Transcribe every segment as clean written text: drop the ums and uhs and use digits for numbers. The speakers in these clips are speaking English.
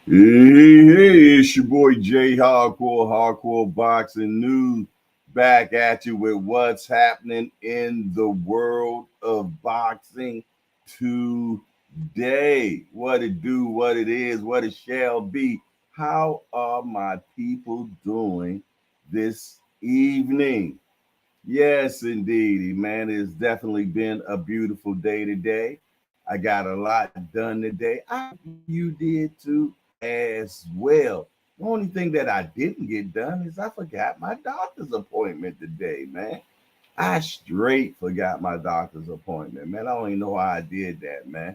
Hey, it's your boy Jayhardcore, Hardcore Boxing News, back at you with what's happening in the world of boxing today. What it do, what it is, what it shall be. How are my people doing this evening? Yes, indeed, man. It's definitely been a beautiful day today. I got a lot done today. I hope you did too as well. The only thing that I didn't get done is I forgot my doctor's appointment today, man. I straight forgot my doctor's appointment, man. I don't even know how I did that, man.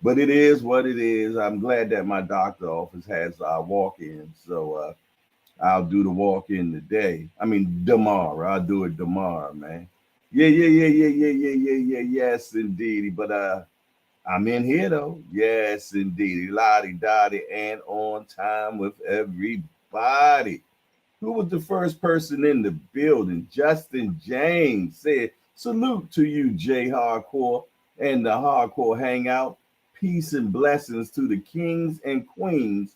But it is what it is. I'm glad that my doctor office has walk-in, so I'll do the walk in today. I mean tomorrow. I'll do it tomorrow, man. Yeah. Yes, indeed. But I'm in here though. Yes, indeed. Lottie Dottie and on time with everybody. Who was the first person in the building? Justin James said, "Salute to you, Jay Hardcore and the Hardcore Hangout. Peace and blessings to the kings and queens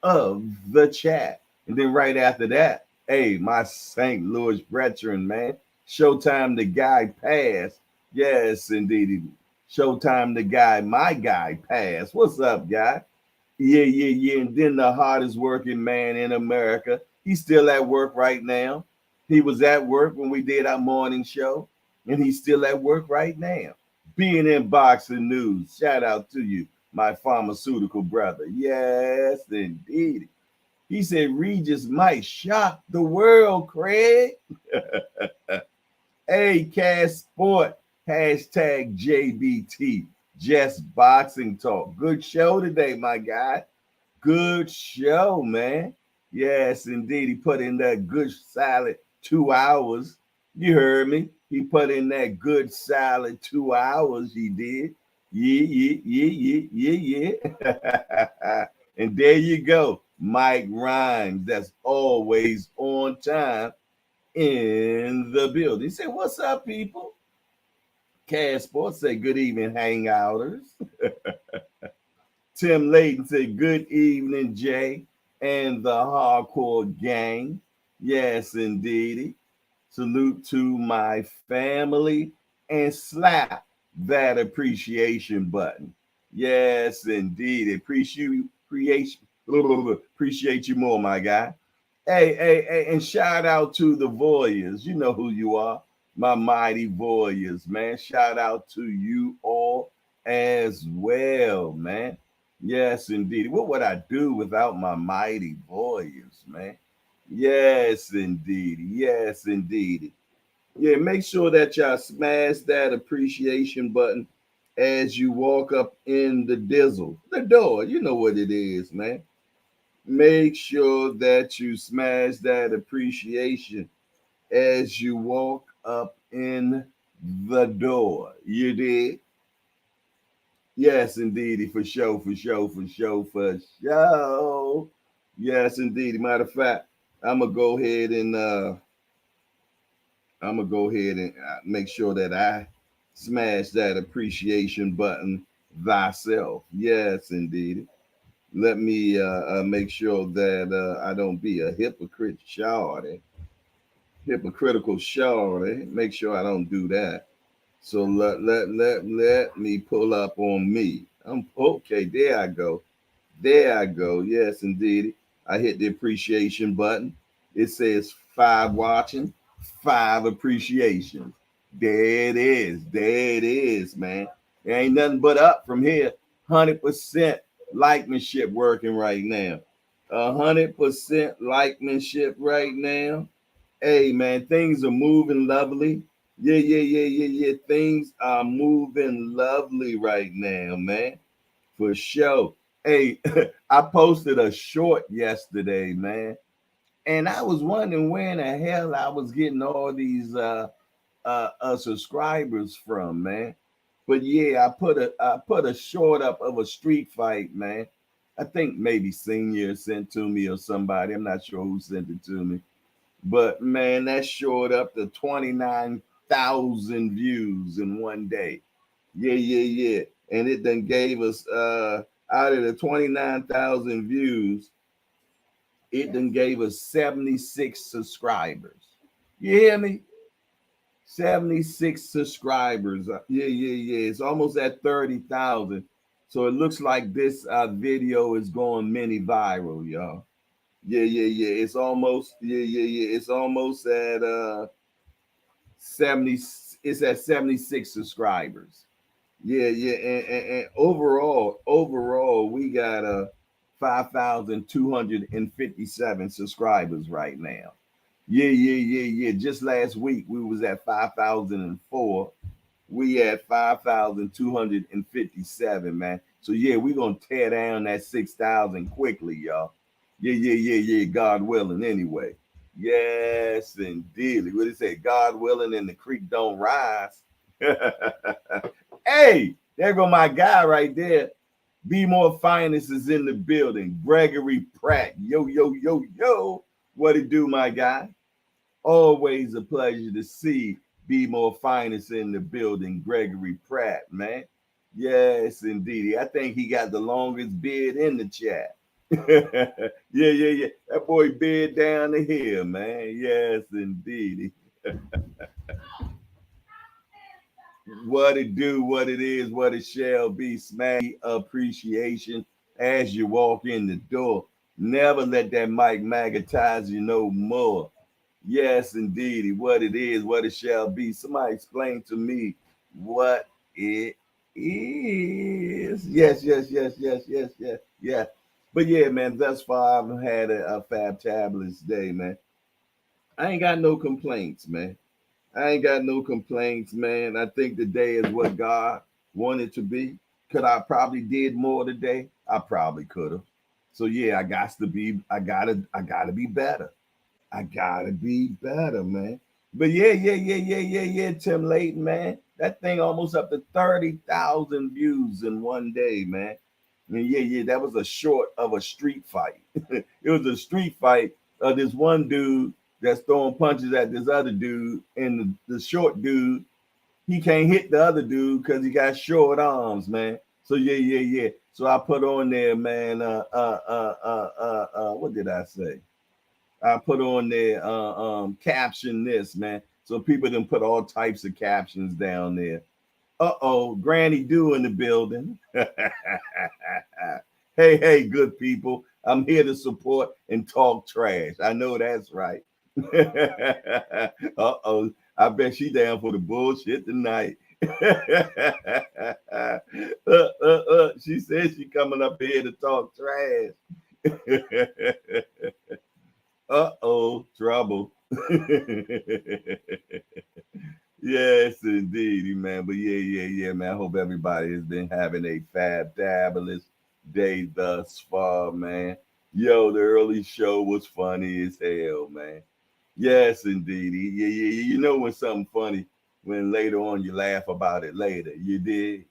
of the chat." And then right after that, hey, my St. Louis veteran, man. Showtime the guy passed. Yes, indeed. Showtime the guy, my guy passed. What's up, guy? Yeah. And then the hardest working man in America. He's still at work right now. He was at work when we did our morning show, and he's still at work right now. Being in boxing news. Shout out to you, my pharmaceutical brother. Yes, indeed. He said Regis might shock the world, Craig. Hey, Cash Sport, hashtag JBT, just boxing talk. Good show today, my guy. Good show, man. Yes, indeed. He put in that good solid 2 hours. You heard me. He put in that good solid 2 hours. He did. Yeah. And there you go. Mike Rhymes. That's always on time in the building. He said, "What's up, people?" Cash Sports say, "Good evening, hangouters." Tim Layton said, "Good evening, Jay and the hardcore gang." Yes, indeedy. Salute to my family and slap that appreciation button. Yes, indeed. Appreciate you more, my guy. Hey, and shout out to the Warriors. You know who you are, my mighty Warriors, man. Shout out to you all as well, man. Yes, indeed. What would I do without my mighty Warriors, man? Yes, indeed. Yes, indeed. Yeah, make sure that y'all smash that appreciation button as you walk up in the door. You know what it is, man. Make sure that you smash that appreciation as you walk up in the door. You did? Yes, indeed. For sure. Yes, indeed. Matter of fact, I'm gonna go ahead and make sure that I smash that appreciation button thyself. Yes, indeed. Let me make sure that I don't be a hypocritical shawty. Make sure I don't do that. So let me pull up on me. I'm okay. There I go. There I go. Yes, indeed. I hit the appreciation button. It says 5 watching, 5 appreciations. There it is. There it is, man. There ain't nothing but up from here. 100% likemanship working right now. 100% likemanship right now. Hey, man, things are moving lovely. Yeah. Things are moving lovely right now, man. For sure. Hey, I posted a short yesterday, man, and I was wondering where in the hell I was getting all these subscribers from, man. But yeah, I put a short up of a street fight, man. I think maybe Senior sent to me or somebody. I'm not sure who sent it to me. But man, that showed up to 29,000 views in one day. Yeah. And it then gave us out of the 29,000 views, it then gave us 76 subscribers. You hear me? 76 subscribers. Yeah. It's almost at 30,000. So it looks like this video is going mini viral, y'all. Yeah. It's almost, yeah. It's almost at 70. It's at 76 subscribers. Yeah. And overall, we got 5,257 subscribers right now. Yeah. Just last week we was at 5,004. We at 5,257, man. So yeah, we gonna tear down that 6,000 quickly, y'all. Yeah. God willing, anyway. Yes, indeed. What it say? God willing, and the creek don't rise. Hey, there go my guy right there. Be More Finest is in the building. Gregory Pratt. Yo. What it do, my guy? Always a pleasure to see Be More Finest in the building. Gregory Pratt, man. Yes, indeed. I think he got the longest beard in the chat. Yeah. That boy beard down the hill, man. Yes, indeed. What it do, what it is, what it shall be. Smash appreciation as you walk in the door. Never let that mic magnetize you no more. Yes, indeed. What it is, what it shall be. Somebody explain to me what it is. Yes. But yeah, man, thus far I've had a fabulous day, man. I ain't got no complaints, man. I ain't got no complaints, man. I think the day is what God wanted to be. Could I probably did more today? I probably could have. So yeah, I gotta be better. I gotta be better, man. But yeah. Tim Layton, man. That thing almost up to 30,000 views in one day, man. And yeah, that was a short of a street fight. It was a street fight of this one dude that's throwing punches at this other dude, and the short dude, he can't hit the other dude because he got short arms, man. So yeah. So I put on there, man. What did I say? I put on there, caption this, man. So people didn't put all types of captions down there. Granny Do in the building. Hey, good people. I'm here to support and talk trash. I know that's right. I bet she down for the bullshit tonight. She said she coming up here to talk trash. Trouble. Yes, indeed, man. But yeah, man. I hope everybody has been having a fabulous day thus far, man. Yo, the early show was funny as hell, man. Yes, indeed. Yeah. You know when something funny, when later on you laugh about it later. You did.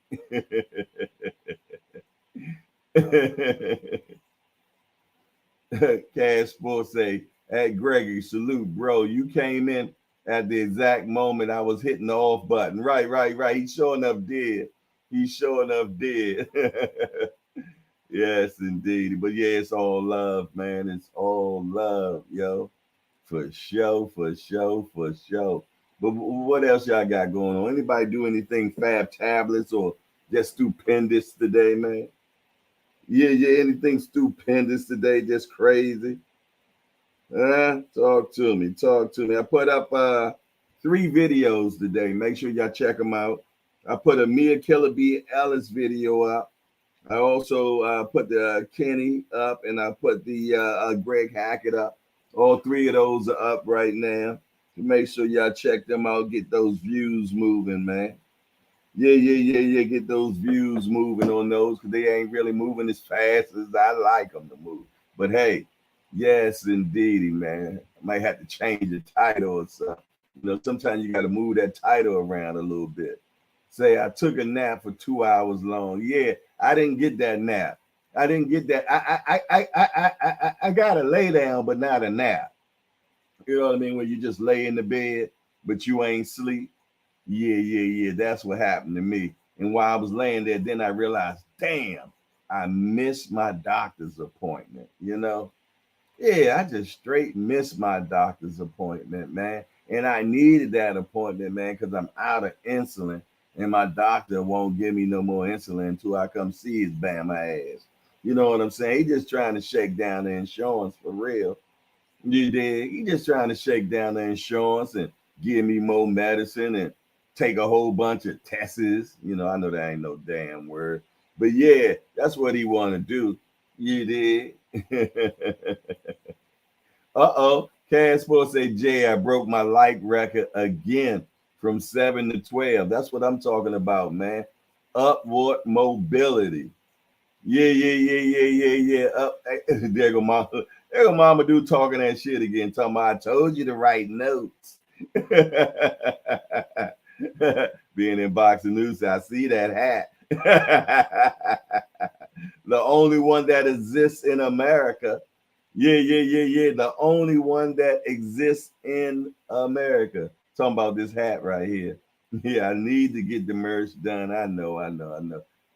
Cash Sports say, "Hey Gregory, salute, bro. You came in at the exact moment I was hitting the off button." Right. He sure enough did. Yes, indeed. But yeah, it's all love, man. It's all love, yo. For sure. But what else y'all got going on? Anybody do anything fab tablets or just stupendous today, man? Yeah, anything stupendous today, just crazy. Talk to me. I put up 3 videos today. Make sure y'all check them out. I put a Mia Killer B Ellis video up. I also put the Kenny up, and I put the Greg Hackett up. All 3 of those are up right now. So make sure y'all check them out. Get those views moving, man. Yeah. Get those views moving on those, because they ain't really moving as fast as I like them to move. But hey, yes, indeedy, man. I might have to change the title or something. You know, sometimes you got to move that title around a little bit. Say I took a nap for 2 hours long. Yeah, I didn't get that nap. I didn't get that. I got to lay down, but not a nap. You know what I mean? When you just lay in the bed, but you ain't sleep. Yeah. That's what happened to me. And while I was laying there, then I realized, damn, I missed my doctor's appointment, you know? Yeah, I just straight missed my doctor's appointment, man. And I needed that appointment, man, because I'm out of insulin. And my doctor won't give me no more insulin until I come see his bama ass. You know what I'm saying? He just trying to shake down the insurance for real. You did. He just trying to shake down the insurance and give me more medicine and take a whole bunch of tests. You know, I know that ain't no damn word. But yeah, that's what he want to do. You did. Uh-oh. Cash Sports say, Jay, I broke my like record again from 7 to 12. That's what I'm talking about, man. Upward mobility. Yeah, yeah, yeah, yeah, yeah, yeah. Up there go mama. There go mama do talking that shit again. Talking about I told you to write notes. Being in boxing news, I see that hat. The only one that exists in America. Yeah, yeah, yeah, yeah. The only one that exists in America. Talking about this hat right here. Yeah, I need to get the merch done. I know.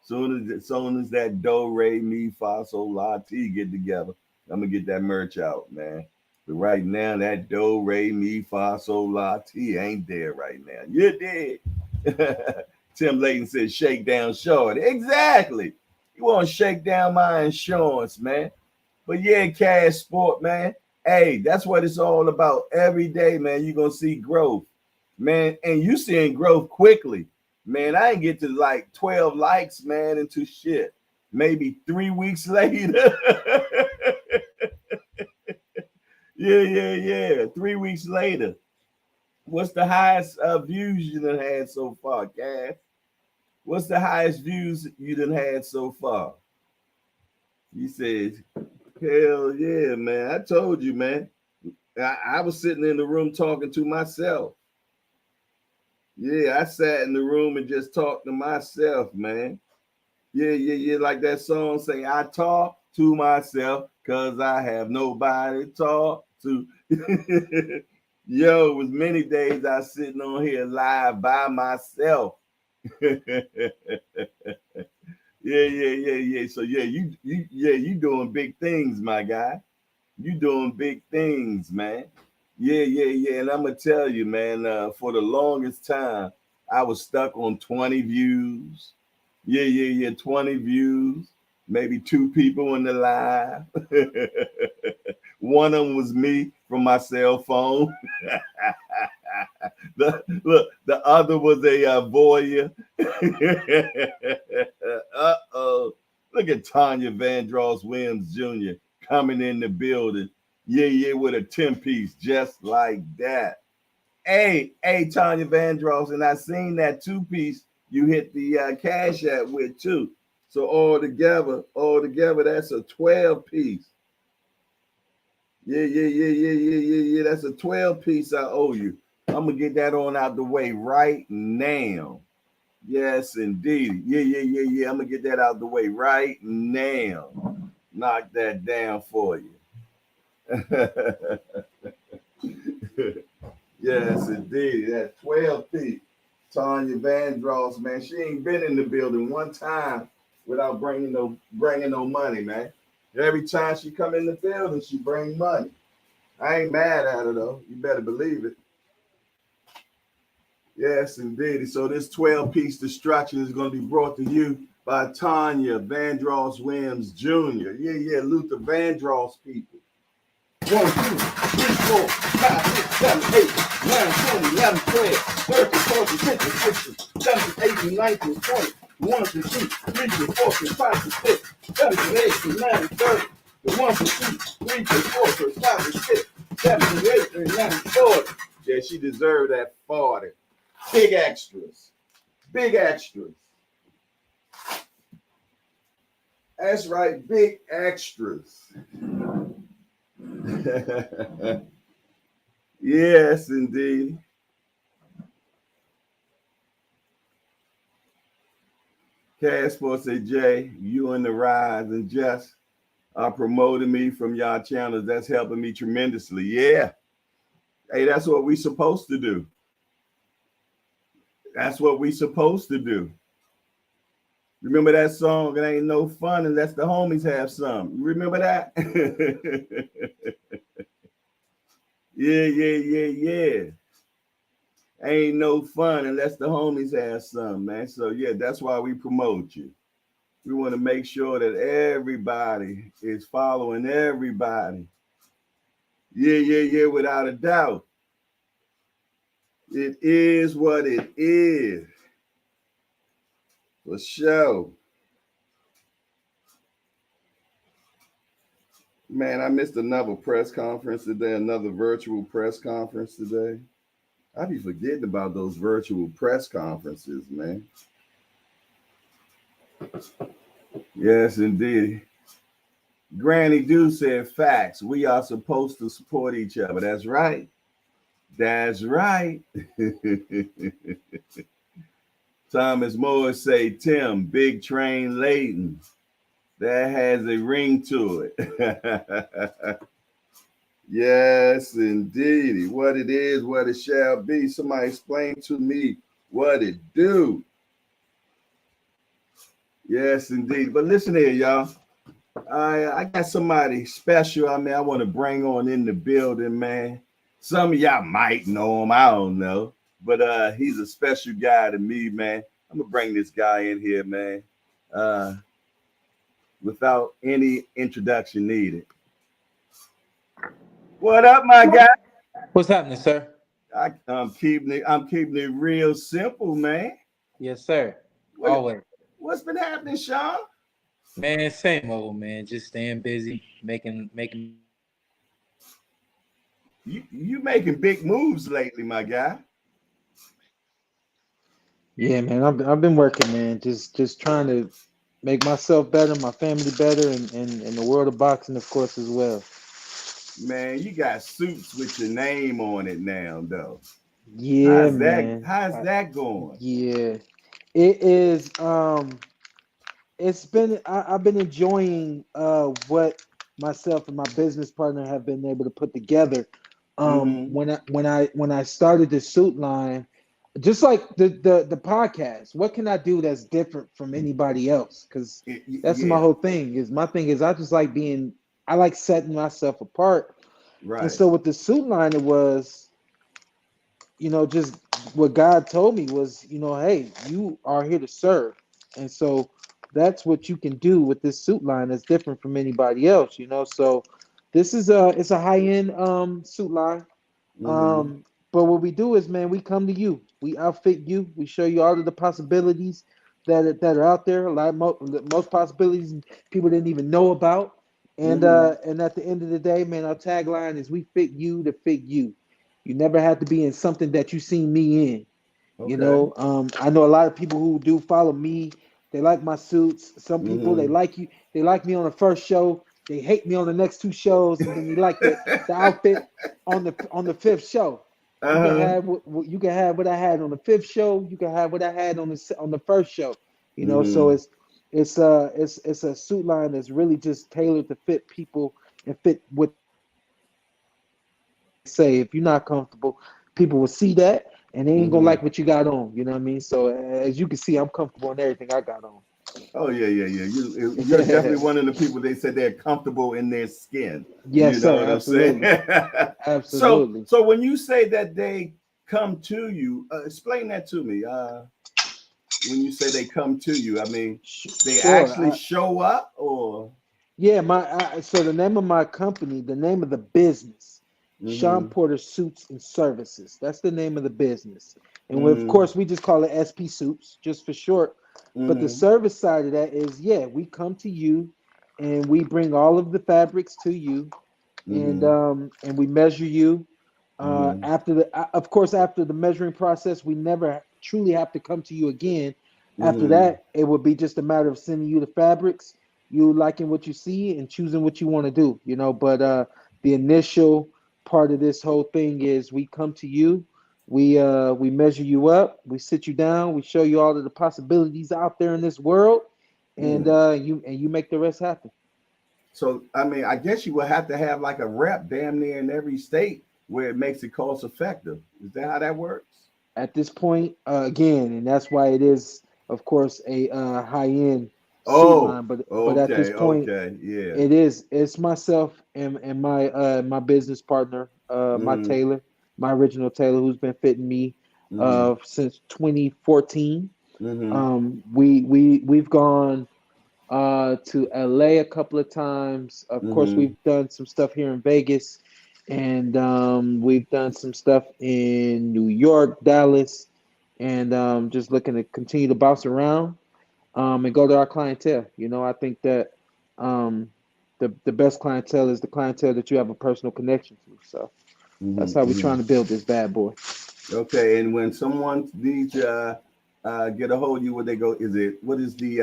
Soon as that do, re, mi, fa, sol, la, ti get together, I'm gonna get that merch out, man. But right now, that do, re, mi, fa, sol, la, ti ain't there right now. You did. Tim Layton said, shake down short. Exactly. You want to shake down my insurance, man. But yeah, Cash Sport, man. Hey, that's what it's all about. Every day, man, you're going to see growth, man. And you seeing growth quickly. Man, I ain't get to like 12 likes, man, into shit. Maybe 3 weeks later. Yeah. 3 weeks later. What's the highest views you done had so far, Cash? What's the highest views you done had so far? He said, hell yeah, man. I told you, man. I was sitting in the room talking to myself. Yeah, I sat in the room and just talked to myself, man. Yeah. Like that song say, I talk to myself because I have nobody to talk to. Yo, it was many days I was sitting on here live by myself. Yeah. So yeah, you doing big things, my guy. You doing big things, man. Yeah. And I'm gonna tell you, man, for the longest time, I was stuck on 20 views. Yeah. 20 views, maybe 2 people in the live. One of them was me from my cell phone. The other was a voyeur. Uh-oh. Look at Tanya Vandross Williams Jr. coming in the building. Yeah, with a 10-piece just like that. Hey, Tanya Vandross, and I seen that 2-piece you hit the cash app with too. So all together, that's a 12-piece. Yeah. That's a 12-piece I owe you. I'm gonna get that on out the way right now. Yes, indeed. Yeah. I'm gonna get that out the way right now. Knock that down for you. Yes, indeed. That's 12 feet. Tanya Vandross, man. She ain't been in the building one time without bringing no money, man. Every time she come in the building, she bring money. I ain't mad at her though. You better believe it. Yes, indeed. So this 12-piece destruction is going to be brought to you by Tanya Vandross Williams Jr. Yeah. Luther Vandross people. 1, 2, 3, 4, 5, 6, 7, 8, 9, 20, 11, 12, 13, 14, 15, 16, 17, 18, 19, 20, 1, 2, 3, 4, 5, 6, 7, 8, 9, 30. The 1, 2, 3, 4, 5, 6, 7, 8, 9, 40. Yeah, she deserved that 40. Big extras. That's right, big extras. Yes, indeed. Cash Sports say, Jay, you and the Rise and Just are promoting me from y'all channels. That's helping me tremendously. Yeah. Hey, that's what we supposed to do. That's what we supposed to do. Remember that song? It ain't no fun unless the homies have some. You remember that? Yeah. Ain't no fun unless the homies have some, man. So yeah, that's why we promote you. We want to make sure that everybody is following everybody. Yeah, without a doubt. It is what it is. For sure. Man, I missed another press conference today, another virtual press conference today. I be forgetting about those virtual press conferences, man. Yes, indeed. Granny Do said facts. We are supposed to support each other. That's right. That's right. Thomas Moore say, Tim, big train Layton. That has a ring to it. Yes, indeed. What it is, what it shall be. Somebody explain to me what it do. Yes, indeed. But listen here, y'all. I got somebody special. I mean, I want to bring on in the building, man. Some of y'all might know him. I don't know. But he's a special guy to me, man. I'm gonna bring this guy in here, man. Uh, without any introduction needed. What up, my guy? What's happening, sir? I'm keeping it real simple, man. Yes, sir. What Always. what's been happening, Sean? Man, same old man. Just staying busy, making You making big moves lately, my guy. Yeah, man, I've been working, man. Just trying to make myself better, my family better, and the world of boxing, of course, as well. Man, you got suits with your name on it now, though. Yeah, How's that? man. How's that going? Yeah, it is. I've been enjoying what myself and my business partner have been able to put together. Mm-hmm. When I started the suit line, just like the podcast, what can I do that's different from anybody else? Because that's my Yeah, whole thing. My thing is I just like I like setting myself apart. And right. so with the suit line, it was, just what God told me was, hey, you are here to serve. And so that's what you can do with this suit line that's different from anybody else. So this is it's a high-end suit line. Mm-hmm. But what we do is, man, we come to you. We outfit you. We show you all of the possibilities that are out there. Most possibilities people didn't even know about. Mm-hmm. And at the end of the day, man, our tagline is we fit you to fit you. You never have to be in something that you seen me in. Okay. I know a lot of people who do follow me. They like my suits. Some people they Mm-hmm. like you. They like me on the first show. They hate me on the next two shows, and then they like the outfit on the fifth show. You can Uh-huh. have you can have what I had on the fifth show. You can have what I had on the first show. So Mm-hmm. it's a suit line that's really just tailored to fit people and fit what they say. If you're not comfortable, people will see that and they ain't gonna Mm-hmm. like what you got on. You know what I mean? So as you can see, I'm comfortable in everything I got on. Oh yeah. You're definitely one of the people they said they're comfortable in their skin. You Yes, know sir. what I'm saying? Absolutely. so Absolutely. so when you say that they come to you, explain that to me. When you say they come to you, I mean they Sure. actually show up or Yeah, so the name of my company, the name of the business, Sean mm-hmm. Porter Suits and Services. That's the name of the business. And of Mm-hmm. course, we just call it SP Suits, just for short. But the Mm-hmm. service side of that is, yeah, we come to you and we bring all of the fabrics to you Mm-hmm. and we measure you. Mm-hmm. Of course, after the measuring process, we never truly have to come to you again. After Mm-hmm. that, it would be just a matter of sending you the fabrics, you liking what you see, and choosing what you want to do. But the initial part of this whole thing is we come to you, we measure you up, we sit you down, we show you all of the possibilities out there in this world, and Mm. you make the rest happen. So I mean, I guess you would have to have like a rep damn near in every state where it makes it cost effective. Is that how that works? At this point, again, and that's why it is of course, a high-end suit Oh, line. But at this okay, point, okay, yeah. it's myself and my business partner, my Mm-hmm. tailor, my original tailor, who's been fitting me Mm-hmm. since 2014. Mm-hmm. We've gone to LA a couple of times. Of course, Mm-hmm. we've done some stuff here in Vegas, and we've done some stuff in New York, Dallas, and just looking to continue to bounce around and go to our clientele. I think that um, the best clientele is the clientele that you have a personal connection to. So that's how we're Mm-hmm. trying to build this bad boy. Okay, and when someone needs get a hold of you, where they go? Is it what is the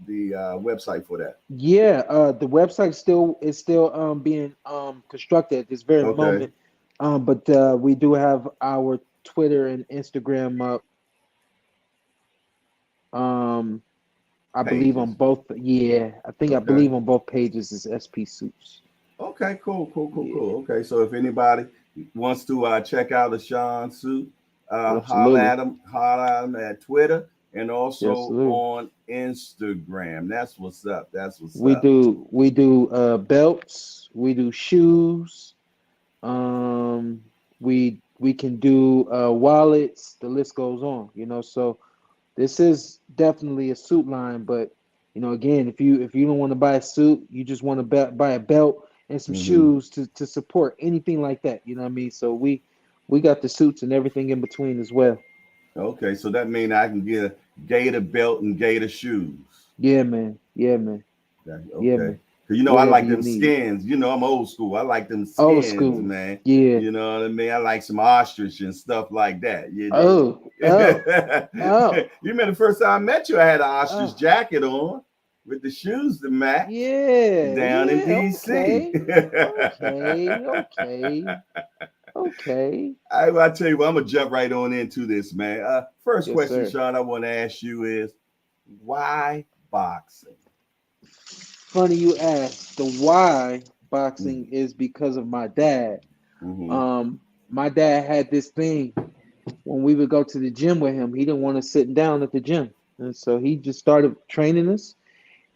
website for that? Yeah, the website still being constructed at this very Okay, moment. But we do have our Twitter and Instagram up. Um, I believe on pages. both. Yeah, I Okay. believe on both pages is SP Suits. Okay, cool, cool, cool, Yeah, cool. Okay, so if anybody wants to check out the Sean suit, absolutely. holler at him at Twitter and Yes, also sir. on Instagram. That's what's up. That's what's We up. do we do belts. We do shoes. Um, we can do wallets. The list goes on. So this is definitely a suit line, but again, if you don't want to buy a suit, you just want to buy a belt and some Hmm. shoes to support anything like that. You know what I mean? So we got the suits and everything in between as well. Okay, so that means I can get a gator belt and gator shoes. Yeah, man. Yeah, man. Yeah, Okay. man. Cause I Whatever like you them need. skins. I'm old school. I like them Old skins, school. man. Yeah. You know what I mean? I like some ostrich and stuff like that. You dig? Oh. Oh. Oh. You remember the first time I met you, I had an ostrich Oh. jacket on with the shoes to match Yeah. down in Yeah. DC. Okay. Okay. Okay. Okay. I tell you what, I'm gonna jump right on into this, man. First Yes, question, sir. Sean, I want to ask you is why boxing? Funny you ask. The why Mm-hmm. boxing is because of my dad. Mm-hmm. Um, my dad had this thing when we would go to the gym with him. He didn't want us sitting down at the gym, and so he just started training us.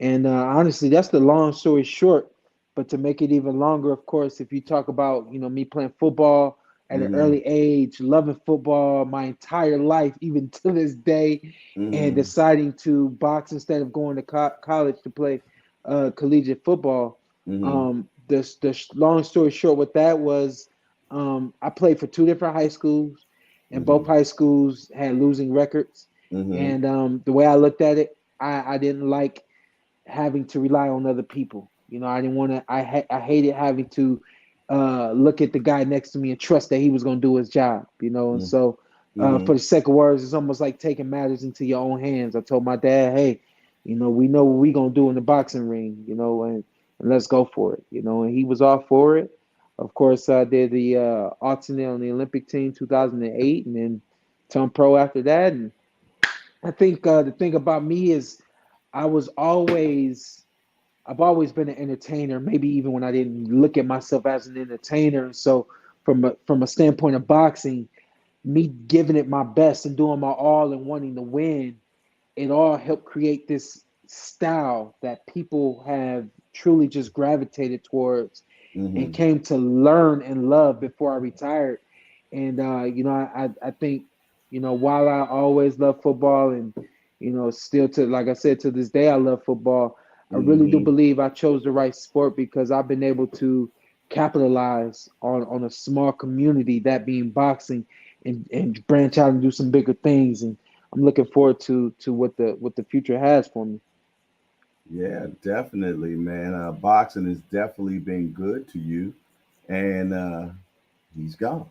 And honestly, that's the long story short. But to make it even longer, of course, if you talk about me playing football at an Mm-hmm. early age, loving football my entire life, even to this day, and Mm-hmm. deciding to box instead of going to college to play collegiate football. Mm-hmm. The long story short with that was I played for two different high schools, and both Mm-hmm. high schools had losing records. Mm-hmm. And the way I looked at it, I didn't like having to rely on other people. I didn't want to. I hated having to look at the guy next to me and trust that he was going to do his job. And so Mm-hmm. for the sake of words, it's almost like taking matters into your own hands. I told my dad, hey, we know what we gonna do in the boxing ring. And let's go for it. And he was all for it. Of course, I did the alternate on the Olympic team 2008, and then turned pro after that. And I think the thing about me is I was always I've always been an entertainer, maybe even when I didn't look at myself as an entertainer. So from a standpoint of boxing, me giving it my best and doing my all and wanting to win, it all helped create this style that people have truly just gravitated towards and Mm-hmm. came to learn and love before I retired. And I think while I always love football and still to like I said to this day I love football. I really do Mm-hmm. believe I chose the right sport because I've been able to capitalize on a small community, that being boxing, and branch out and do some bigger things. And I'm looking forward to what the future has for me. Yeah, definitely, man. Boxing has definitely been good to you, and he's gone.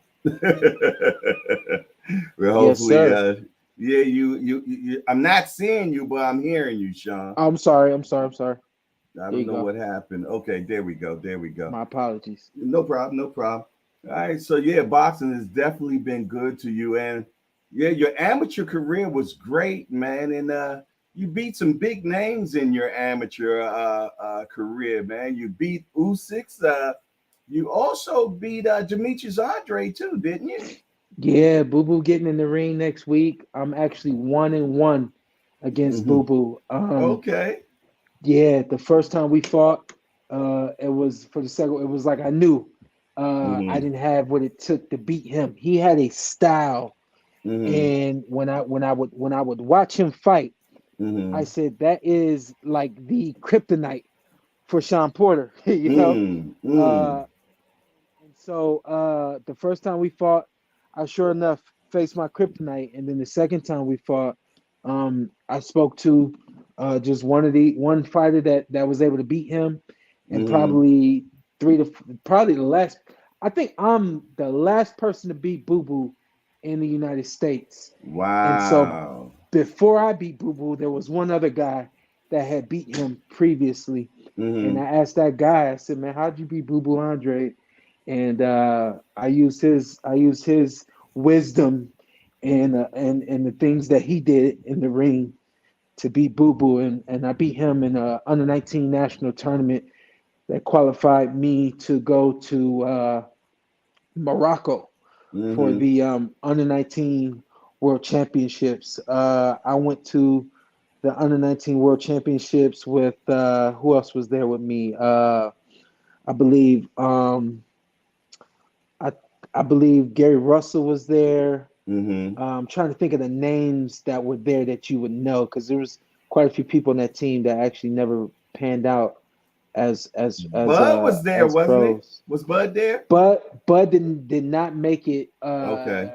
Well, Yes, hopefully, sir. yeah, I'm not seeing you, but I'm hearing you, Sean. I'm sorry. I'm sorry. I'm sorry. I There don't you know go. what happened. Okay, there we go. There we go. My apologies. No problem. No problem. All right. So yeah, boxing has definitely been good to you, and yeah, your amateur career was great, man, and you beat some big names in your amateur career, man. You beat Usyk. You also beat Demetrius Andre too, didn't you? Yeah, Boo Boo getting in the ring next week. I'm actually 1-1 against Mm-hmm. Boo Boo. Okay. Yeah, the first time we fought, it was for the second. It was like I knew I Mm-hmm. didn't have what it took to beat him. He had a style, Mm-hmm. and when I would watch him fight, I Mm-hmm. said that is like the kryptonite for Sean Porter. You know, Mm-hmm. uh, and so the first time we fought, I sure enough faced my kryptonite, and then the second time we fought, I spoke to just one fighter that was able to beat him, and Mm-hmm. probably probably the last. I think I'm the last person to beat Boo Boo in the United States, and so Wow. before I beat Boo Boo, there was one other guy that had beat him previously, and Mm-hmm. I asked that guy, I said, "Man, how'd you beat Boo Boo Andre?" And I used his wisdom and the things that he did in the ring to beat Boo Boo, and I beat him in a under 19 national tournament that qualified me to go to Morocco for Mm-hmm. the under 19 World Championships. I went to the under 19 World Championships with who else was there with me? I believe I I believe Gary Russell was there. Mm-hmm. I'm trying to think of the names that were there that you would know because there was quite a few people on that team that actually never panned out Bud was there, as wasn't he? pros. Was Bud there? But Bud did not make it Okay.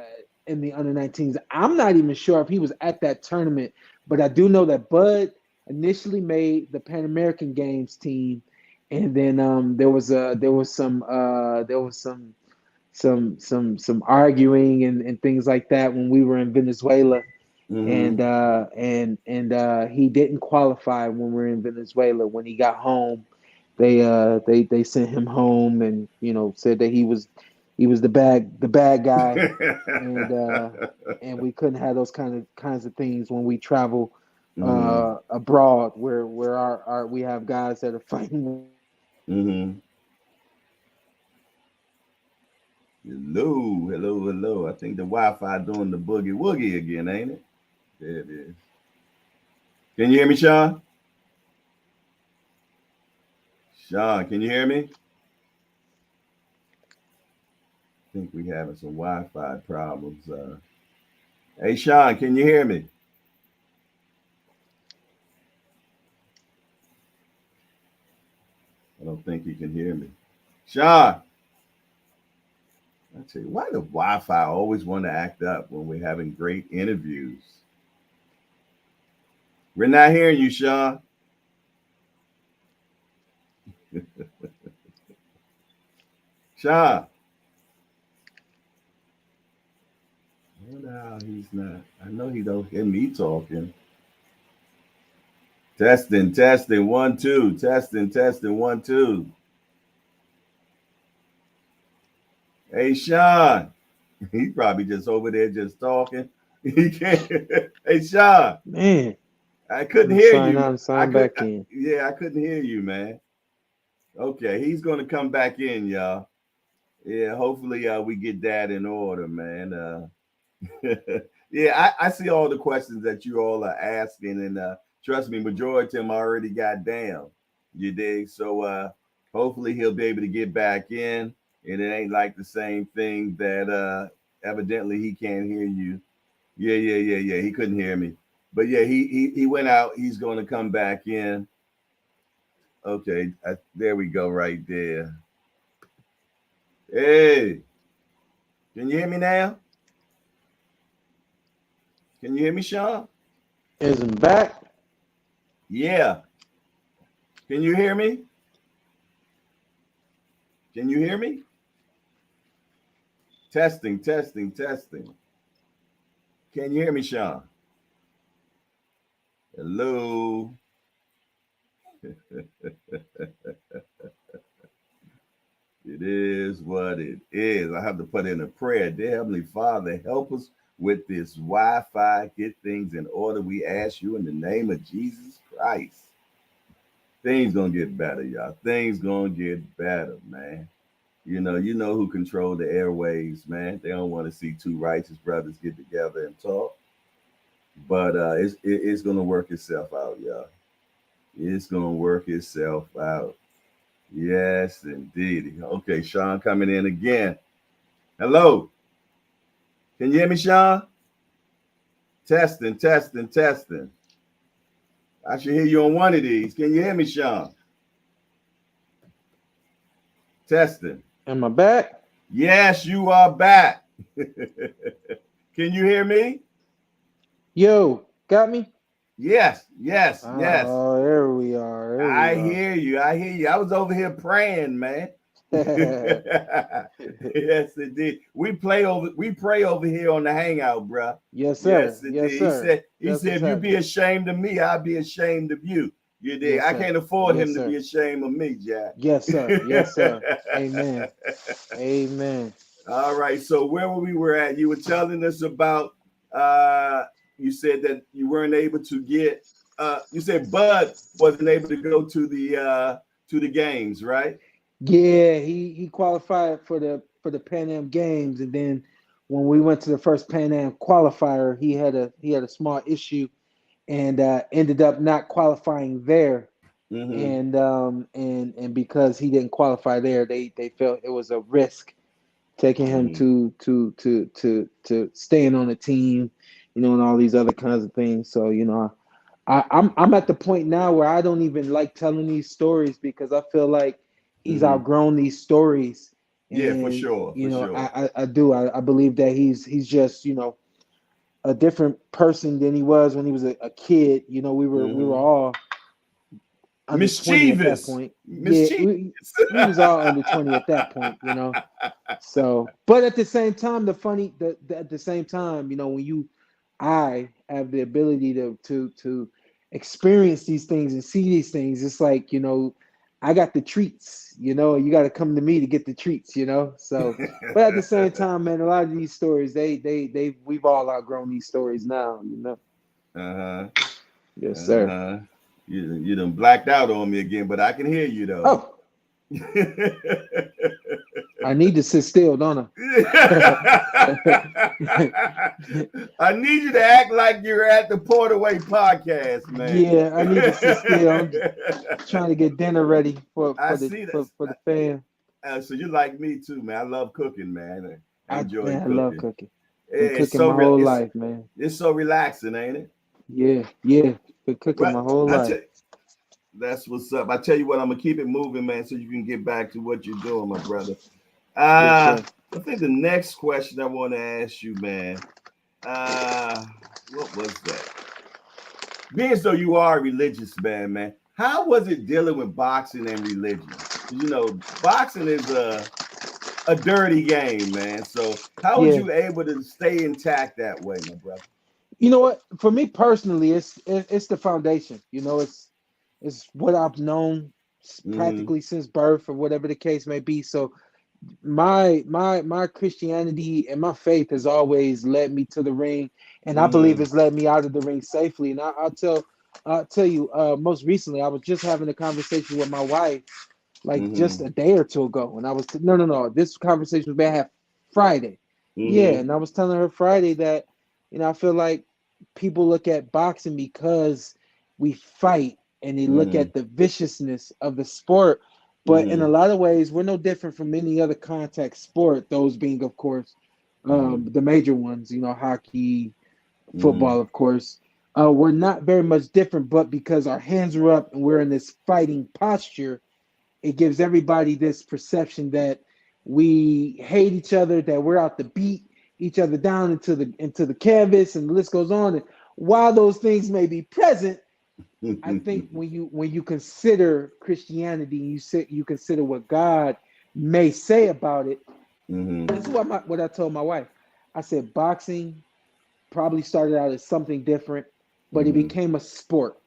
in the under 19s. I'm not even sure if he was at that tournament, but I do know that Bud initially made the Pan American Games team, and then there was some arguing and things like that when we were in Venezuela, Mm-hmm. and he didn't qualify when we were in Venezuela. When he got home, they sent him home and said that he was the bad guy, and uh, and we couldn't have those kinds of things when we travel mm-hmm. abroad where our we have guys that are fighting. Mm-hmm. Hello, hello, hello. I think the Wi-Fi doing the boogie woogie again, ain't it? There it is. Can you hear me, Sean? Sean, can you hear me? I think we having some Wi-Fi problems. Hey, Sean, can you hear me? I don't think he can hear me. Sean, I tell you, why the Wi-Fi always want to act up when we're having great interviews? We're not hearing you, Sean. Sean, I wonder how he's not. I know he don't hear me talking. Testing, testing, 1 2. Testing, testing, 1 2. Hey, Sean. He probably just over there just talking. He can't. Hey, Sean. Man, I let couldn't me hear sign you. out and I sign could. back in. Yeah, I couldn't hear you, man. Okay, he's gonna come back in, y'all. Yeah, hopefully we get that in order, man. Yeah, I see all the questions that you all are asking, and trust me, majority of them already got down. You dig? So hopefully he'll be able to get back in, and it ain't like the same thing that evidently he can't hear you. Yeah, yeah, yeah, yeah. He couldn't hear me, but yeah, he went out. He's going to come back in. Okay, there we go, right there. Hey, can you hear me now? Can you hear me, Sean? Isn't back. Yeah. Can you hear me? Can you hear me? Testing, testing, testing. Can you hear me, Sean? Hello. It is what it is. I have to put in a prayer. Dear Heavenly Father, help us with this Wi Fi. Get things in order. We ask you in the name of Jesus Christ. Things gonna get better, y'all. Things gonna get better, man. You know who control the airwaves, man. They don't want to see two righteous brothers get together and talk. But it's gonna work itself out, y'all. It's gonna work itself out. Yes, indeed. Okay, Sean coming in again. Hello. Can you hear me, Sean? Testing, testing, testing. I should hear you on one of these. Can you hear me, Sean? Testing. Am I back? Yes, you are back. Can you hear me? Yo, got me? Yes, yes, yes. Oh, there we are. There I we hear you. I hear you. I was over here praying, man. are. Yes, indeed. We pray over here on the hangout, bro. Yes, Yes, sir. indeed. Yes, sir. He That's said, what's if you be happening. ashamed of me, I'll be ashamed of you. You did. Yes, I sir. can't afford Yes, him to sir. be ashamed of me, Jack. Yes, sir. Yes, sir. Amen. Amen. All right. So where we were at, you were telling us about you said that you weren't able to get you said Bud wasn't able to go to the games, right? Yeah, he qualified for the Pan Am Games, and then when we went to the first Pan Am qualifier, he had a small issue and ended up not qualifying there. Mm-hmm. And because he didn't qualify there, they felt it was a risk taking him Mm-hmm. to staying on the team, and all these other kinds of things. So I'm at the point now where I don't even like telling these stories because I feel like he's Mm-hmm. outgrown these stories, Yeah, for and sure, for sure. I believe that he's just a different person than he was when he was a kid. We were Mm-hmm. all under 20 at that Mischievous. point. Yeah, Mischievous. we was all under 20 at that point. So, but at the same time, at the same time, I have the ability to experience these things and see these things. It's like, I got the treats. You got to come to me to get the treats. So, but at the same time, man, a lot of these stories, we've all outgrown these stories now. Uh-huh. Yes, sir. Uh-huh. You done blacked out on me again, but I can hear you though. Oh, I need to sit still, don't I? I need you to act like you're at the Portaway podcast, man. Yeah, I need to sit still. I'm just trying to get dinner ready for I the see for, this. for the fam. So you like me too, man. I love cooking, man. I enjoy I love cooking. cooking. Been It's cooking so my real. whole life, man. It's so relaxing, ain't it? Yeah, yeah. Been cooking Well, my whole I life. tell that's what's up. I tell you what, I'm gonna keep it moving, man, so you can get back to what you're doing, my brother. Yes, sir. I think the next question I want to ask you, man. What was that? Being so you are a religious man, how was it dealing with boxing and religion? Boxing is a dirty game, man. So how was Yeah. you able to stay intact that way, my brother? You know what? For me personally, it's the foundation. It's what I've known Mm-hmm. practically since birth, or whatever the case may be. So my Christianity and my faith has always led me to the ring, and I believe Mm-hmm. it's led me out of the ring safely. And I'll tell you, most recently I was just having a conversation with my wife, like just Mm-hmm. a day or two ago, and I was no, this conversation was being had Friday. Yeah, Mm-hmm. and I was telling her Friday that I feel like people look at boxing because we fight, and they look Mm-hmm. at the viciousness of the sport, but in a Mm-hmm. lot of ways we're no different from any other contact sport, those being of course Mm-hmm. the major ones, hockey, Mm-hmm. football, of course. We're not very much different, but because our hands are up and we're in this fighting posture, it gives everybody this perception that we hate each other, that we're out to beat each other down into the canvas, and the list goes on. And while those things may be present, I think when you consider Christianity, you consider what God may say about it. Mm-hmm. This is what I told my wife. I said boxing probably started out as something different, but it Mm-hmm. became a sport.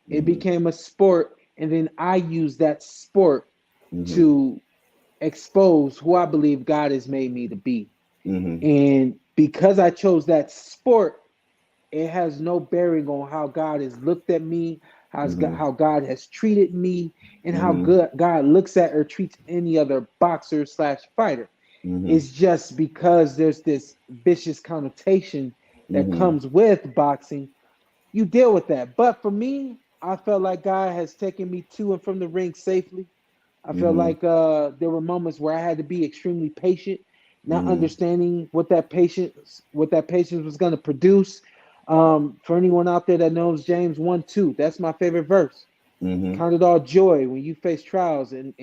It Mm-hmm. became a sport, and then I used that sport Mm-hmm. to expose who I believe God has made me to be. Mm-hmm. And because I chose that sport, it has no bearing on how God has looked at me, how God has treated me, and how Mm-hmm. good God looks at or treats any other boxer slash fighter. Mm-hmm. It's just because there's this vicious connotation that Mm-hmm. comes with boxing, you deal with that. But for me, I felt like God has taken me to and from the ring safely. I felt Mm-hmm. like there were moments where I had to be extremely patient, not Mm-hmm. understanding what that patience was going to produce. For anyone out there that knows James 1:2, that's my favorite verse. Mm-hmm. Count it all joy when you face trials, and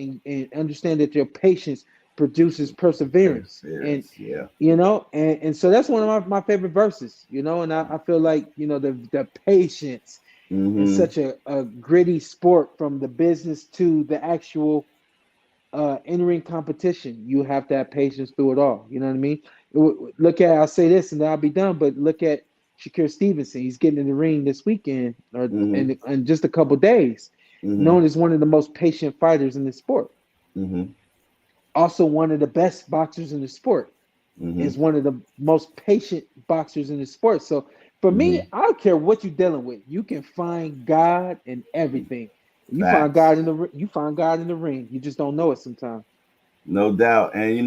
understand that your patience produces perseverance. And Perseverance. Yeah. and so that's one of my favorite verses, and I feel like, the patience in Mm-hmm. such a gritty sport, from the business to the actual entering competition. You have to have patience through it all. You know what I mean? Look at, I'll say this and then I'll be done, but look at Shakur Stevenson. He's getting in the ring this weekend, or Mm-hmm. in just a couple days, Mm-hmm. known as one of the most patient fighters in the sport. Mm-hmm. Also, one of the best boxers in the sport, Mm-hmm. is one of the most patient boxers in the sport. So for me, Mm-hmm. I don't care what you're dealing with. You can find God in everything. Facts. You find God in the ring. You just don't know it sometimes. No doubt. And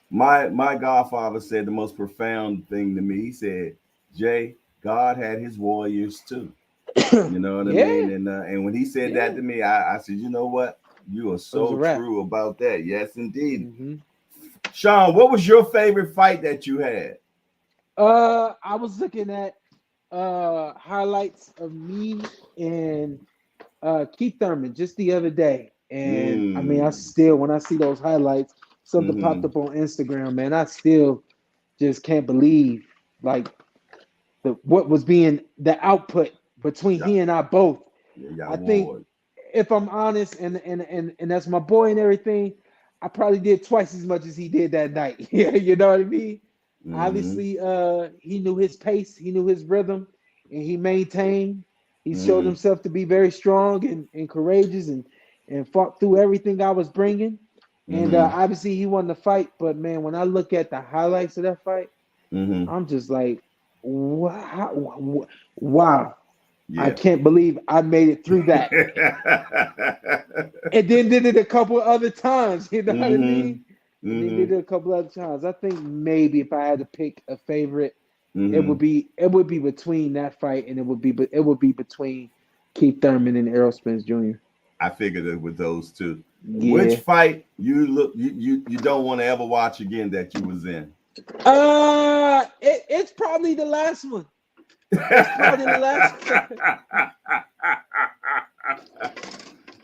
my godfather said the most profound thing to me. He said, Jay, God had his warriors too. You know what I mean? Yeah, And when he said that yeah. to me, I said, you know what? You are It was so a wrap. true about that. Yes, indeed. Hmm. Sean, what was your favorite fight that you had? I was looking at highlights of me and Keith Thurman just the other day, and I mean, I Mm. still, when I see those highlights, something popped Mm-hmm. up on Instagram, man. I still just can't believe, like, what was being the output between Yeah, he and I both. yeah, y'all I think, ward. if I'm honest, and that's my boy and everything, I probably did twice as much as he did that night. Yeah, you know what I mean? Mm-hmm. Obviously, he knew his pace, he knew his rhythm, and he maintained. He showed Mm-hmm. himself to be very strong and courageous, and fought through everything I was bringing. And Mm-hmm. obviously, he won the fight. But man, when I look at the highlights of that fight, Mm-hmm. I'm just like, wow, wow. I Yeah. can't believe I made it through that. And then did it a couple other times, you know what I Mm-hmm. mean? And then Mm-hmm. did it a couple other times. I think maybe if I had to pick a favorite, it Mm-hmm. would be it would be between that fight, and it would be between Keith Thurman and Errol Spence Jr. I figured it with those two. Which Yeah. fight you don't want to ever watch again that you was in? It's probably the last one. It's probably the last one.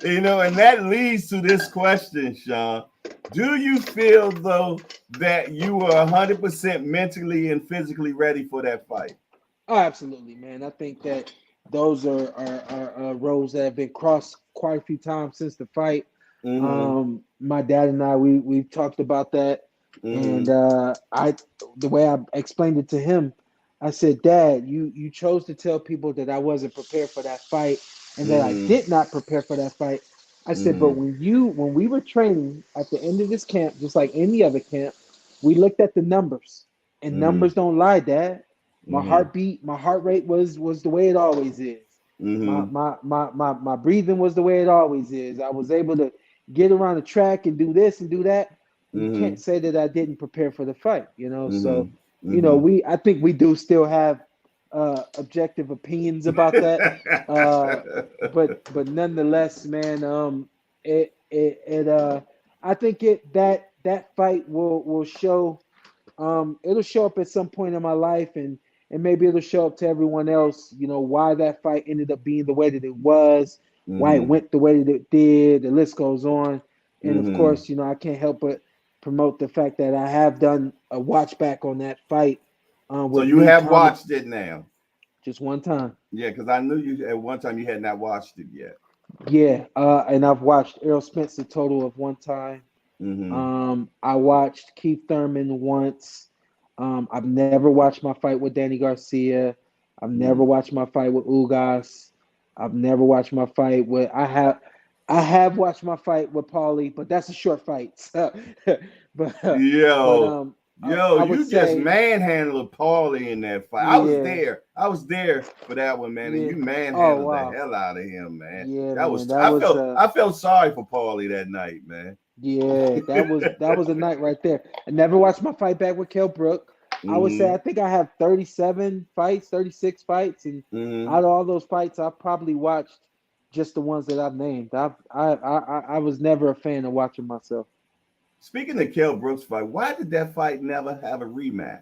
And that leads to this question, Sean. Do you feel though that you were 100% mentally and physically ready for that fight? Oh, absolutely, man. I think that those are roads that have been crossed quite a few times since the fight. Mm-hmm. My dad and I, we've talked about that, Mm-hmm. and the way I explained it to him, I said, Dad, you chose to tell people that I wasn't prepared for that fight, and that I Mm-hmm. did not prepare for that fight. I said, but Mm-hmm. when we were training at the end of this camp, just like any other camp, we looked at the numbers, and Mm-hmm. numbers don't lie, Dad. My Mm-hmm. heartbeat, my heart rate was the way it always is. My Mm-hmm. my breathing was the way it always is. I was able to get around the track and do this and do that. You Mm-hmm. can't say that I didn't prepare for the fight. So, Mm-hmm. I think we do still have objective opinions about that. Uh, but nonetheless, man, I think that fight will show, it'll show up at some point in my life, and maybe it'll show up to everyone else, why that fight ended up being the way that it was, why it Mm-hmm. went the way that it did. The list goes on. And of Mm-hmm. course, I can't help but promote the fact that I have done a watch back on that fight, So with you me have comment watched it now. just one time. Yeah, because I knew you at one time you had not watched it yet. Yeah, and I've watched Errol Spence a total of one time. Mm-hmm. I watched Keith Thurman once. I've never watched my fight with Danny Garcia. I've never watched my fight with Ugas. I've never watched my fight with I have watched my fight with Paulie, but that's a short fight. So, but Yo, um Yo, I would you just say, manhandled Paulie in that fight. yeah, I was there for that one, man, and yeah. you Oh manhandled the wow, hell out of him, man. yeah, That was man, that was I felt sorry for Paulie that night, man. yeah, that was a night right there. I never watched my fight back with Kell Brook. I would say Mm-hmm. I think I have 37 fights, 36 fights, and Mm-hmm. out of all those fights, I probably watched just the ones that I've named. I was never a fan of watching myself. Speaking of Kell Brooks fight, why did that fight never have a rematch?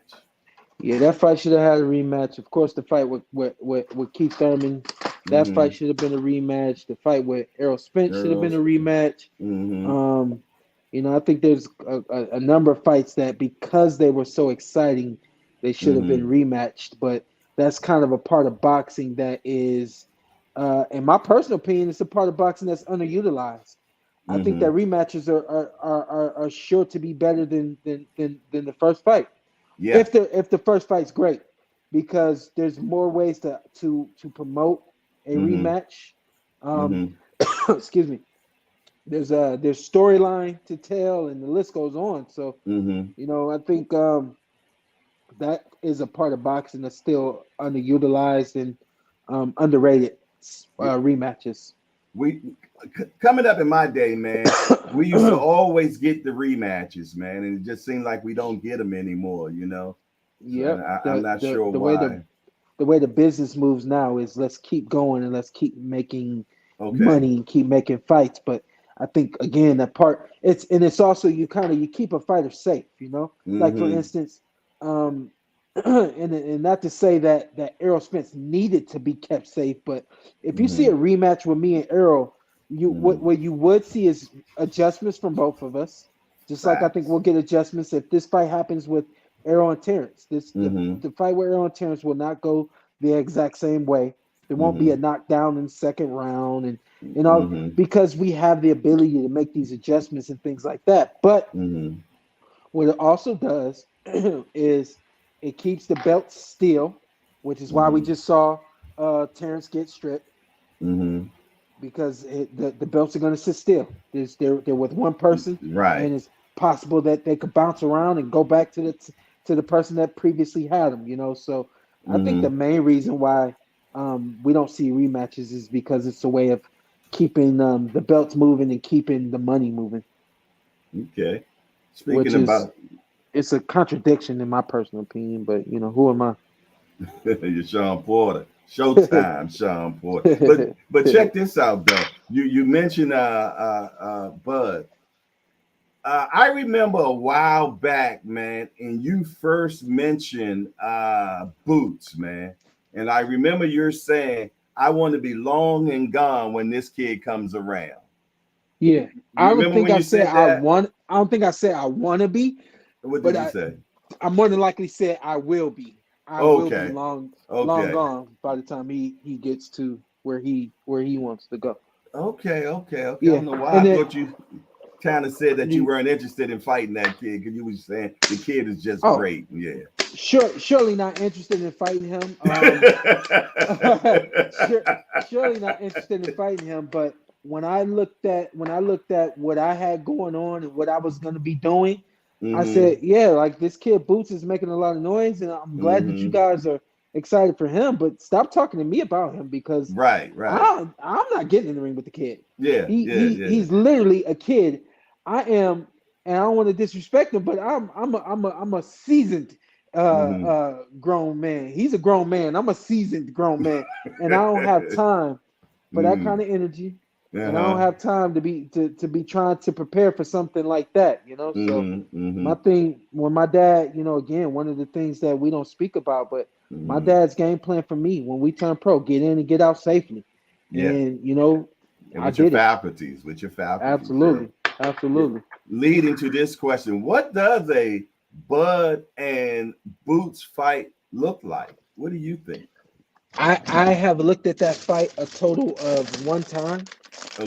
Yeah, that fight should have had a rematch. Of course, the fight with Keith Thurman, that Mm-hmm. fight should have been a rematch. The fight with Errol Spence should have been a Girls. rematch. Mm-hmm. Um, I think there's a number of fights that because they were so exciting, they should have been Mm-hmm. rematched. But that's kind of a part of boxing that is, in my personal opinion, it's a part of boxing that's underutilized. I think Mm-hmm. that rematches are sure to be better than the first fight Yeah. if the first fight's great, because there's more ways to promote a Mm-hmm. rematch. Um, Mm-hmm. excuse me. There's storyline to tell, and the list goes on. So Mm-hmm. I think that is a part of boxing that's still underutilized and underrated rematches. We coming up in my day, man. We used to always get the rematches, man, and it just seemed like we don't get them anymore, you know. So Yep. I'm not sure The way why. the way the business moves now is let's keep going and let's keep making Okay. money and keep making fights. But I think again that part it's also you keep a fighter safe, Like for Mm-hmm. instance, and not to say that Errol Spence needed to be kept safe, but if you see Mm-hmm. a rematch with me and Errol, Mm-hmm. what you would see is adjustments from both of us. Just like I think Facts. we'll get adjustments if this fight happens with Errol and Terrence. Mm-hmm. The fight with Errol and Terrence will not go the exact same way. There won't be Mm-hmm. a knockdown in the second round, and all Mm-hmm. because we have the ability to make these adjustments and things like that. But Mm-hmm. what it also does is it keeps the belts still, which is why we Mm-hmm. just saw Terrence get stripped Mm-hmm. because the belts are going to sit still. They're with one person, Right. and it's possible that they could bounce around and go back to the person that previously had them. So I think the Mm-hmm. main reason why we don't see rematches is because it's a way of keeping the belts moving and keeping the money moving, Okay. Speaking which is about it's a contradiction in my personal opinion. But who am I? your Sean Porter. Showtime, Sean Porter. But check this out though. You mentioned Bud. I remember a while back, man, and you first mentioned Boots, man. And I remember you're saying, I want to be long and gone when this kid comes around. Yeah, You I don't remember think when I you said said that? I don't think I said I want to be, What but did you say? I more than likely said I will be. I will be Okay. long Okay. gone by the time he gets to where he wants to go. Okay. I Yeah, don't know why I and then thought you kind of said that you you weren't interested in fighting that kid because you was saying the kid is just oh great. Yeah. surely not interested in fighting him. Sure, surely not interested in fighting him. But when I looked at what I had going on and what I was going to be doing, I Mm-hmm. said, yeah, like this kid Boots is making a lot of noise, and I'm glad that you Mm-hmm. guys are excited for him. But stop talking to me about him because Right. I'm not getting in the ring with the kid. Yeah. He's literally a kid. I am, and I don't want to disrespect him, but I'm a seasoned Mm-hmm. grown man. He's a grown man. I'm a seasoned grown man, and I don't have time for that Mm-hmm. kind of energy, and I don't Uh-huh. have time to be trying to prepare for something like that. So Mm-hmm. Mm-hmm. my thing when my dad, again, one of the things that we don't speak about, but my Mm-hmm. dad's game plan for me when we turn pro, get in and get out safely, Yeah. and And I did it. with your faculties, yeah. Absolutely, Yeah. absolutely. Leading to this question, what does a Bud and Boots fight look like? What do you think? I have looked at that fight a total of one time,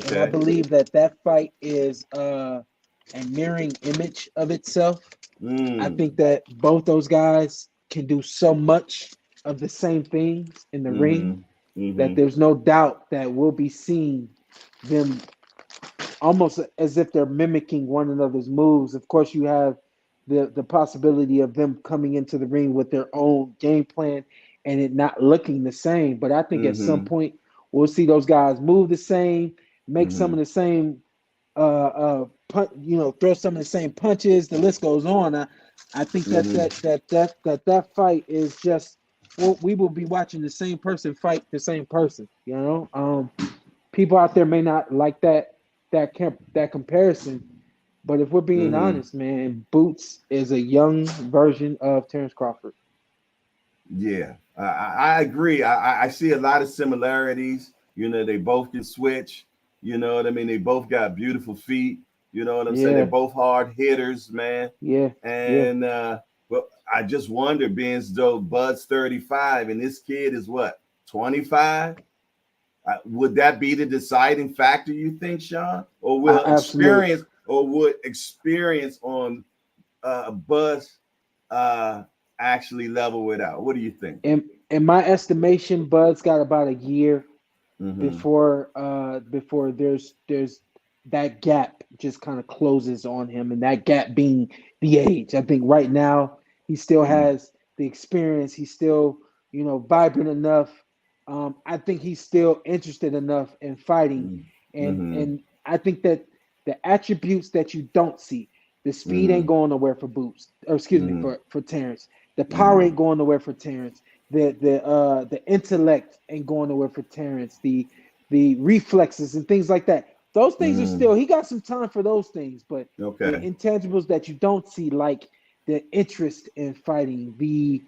and I Okay. believe that fight is a mirroring image of itself. I Mm. think that both those guys can do so much of the same things in the ring Mm-hmm. that Mm-hmm. there's no doubt that we'll be seeing them almost as if they're mimicking one another's moves. Of course, you have the possibility of them coming into the ring with their own game plan and it not looking the same. But I think at some Mm-hmm. point we'll see those guys move the same, make some Mm-hmm. of the same throw some of the same punches. The list goes on. I think that Mm-hmm. that fight is just, well, we will be watching the same person fight the same person. People out there may not like that comparison, but if we're being Mm-hmm. honest, man, Boots is a young version of Terrence Crawford. Yeah, I agree. I see a lot of similarities. They both can switch. You know what I mean? They both got beautiful feet. You know what I'm saying? They're Yeah, both hard hitters, man. yeah, yeah. And well, I just wonder, being as though Bud's 35 and this kid is what, 25? Would that be the deciding factor, you think, Sean? Or will Absolutely. experience on Bud's actually level it out? What do you think? In my estimation, Bud's got about a year Mm-hmm. before there's that gap just kind of closes on him, and that gap being the age. I think right now he still has the experience. He's still vibrant enough. I think he's still interested enough in fighting, and Mm-hmm. and I think that the attributes that you don't see, the speed ain't Mm-hmm. going nowhere for Boots, or excuse me, Mm-hmm. for Terrence. The power Mm-hmm. ain't going nowhere for Terrence. The intellect ain't going nowhere for Terrence. The reflexes and things like that. Those things are Mm-hmm. still, he got some time for those things, but the Okay. intangibles that you don't see, like the interest in fighting, the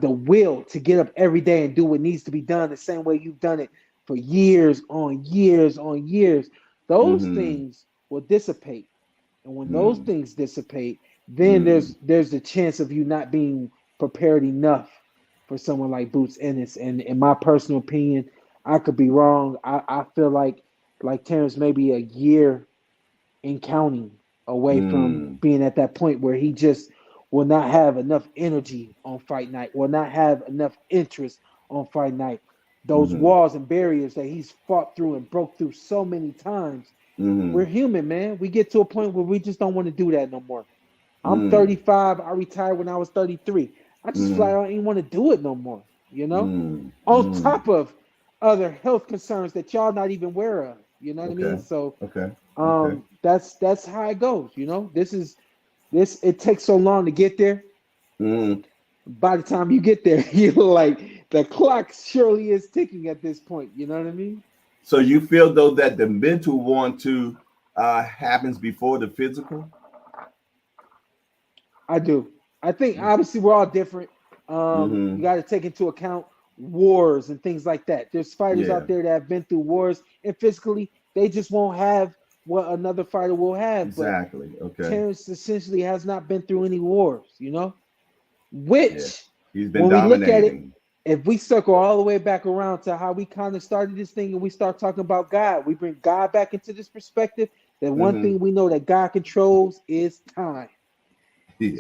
will to get up every day and do what needs to be done the same way you've done it for years on years on years, those Mm-hmm. things will dissipate. And when those Mm-hmm. things dissipate, then Mm-hmm. there's the chance of you not being prepared enough for someone like Boots Ennis. And in my personal opinion, I could be wrong. I feel like Terrence may be a year in counting away from Mm-hmm. being at that point where he just will not have enough energy on fight night, will not have enough interest on fight night. Those Mm-hmm. walls and barriers that he's fought through and broke through so many times, Mm-hmm. we're human, man. We get to a point where we just don't want to do that no more. I'm Mm-hmm. 35. I retired when I was 33. I just flat out ain't want to do it no more, you know? On Mm-hmm. top of other health concerns that y'all not even aware of. You know what I mean? Okay. So Okay. Okay. that's how it goes, you know? This it takes so long to get there. Mm-hmm. By the time you get there, you're like the clock surely is ticking at this point. You know what I mean? So you feel though that the mental want to happens before the physical? I do. I think obviously we're all different. You Mm-hmm. got to take into account wars and things like that. There's fighters Yeah. out there that have been through wars, and physically they just won't have what another fighter will have. But Exactly. Okay. Terrence essentially has not been through any wars, you know. Yeah. Which, He's been when we look at it, dominating. if we circle all the way back around to how we kind of started this thing and we start talking about God, we bring God back into this perspective. The one Mm-hmm. thing we know that God controls is time.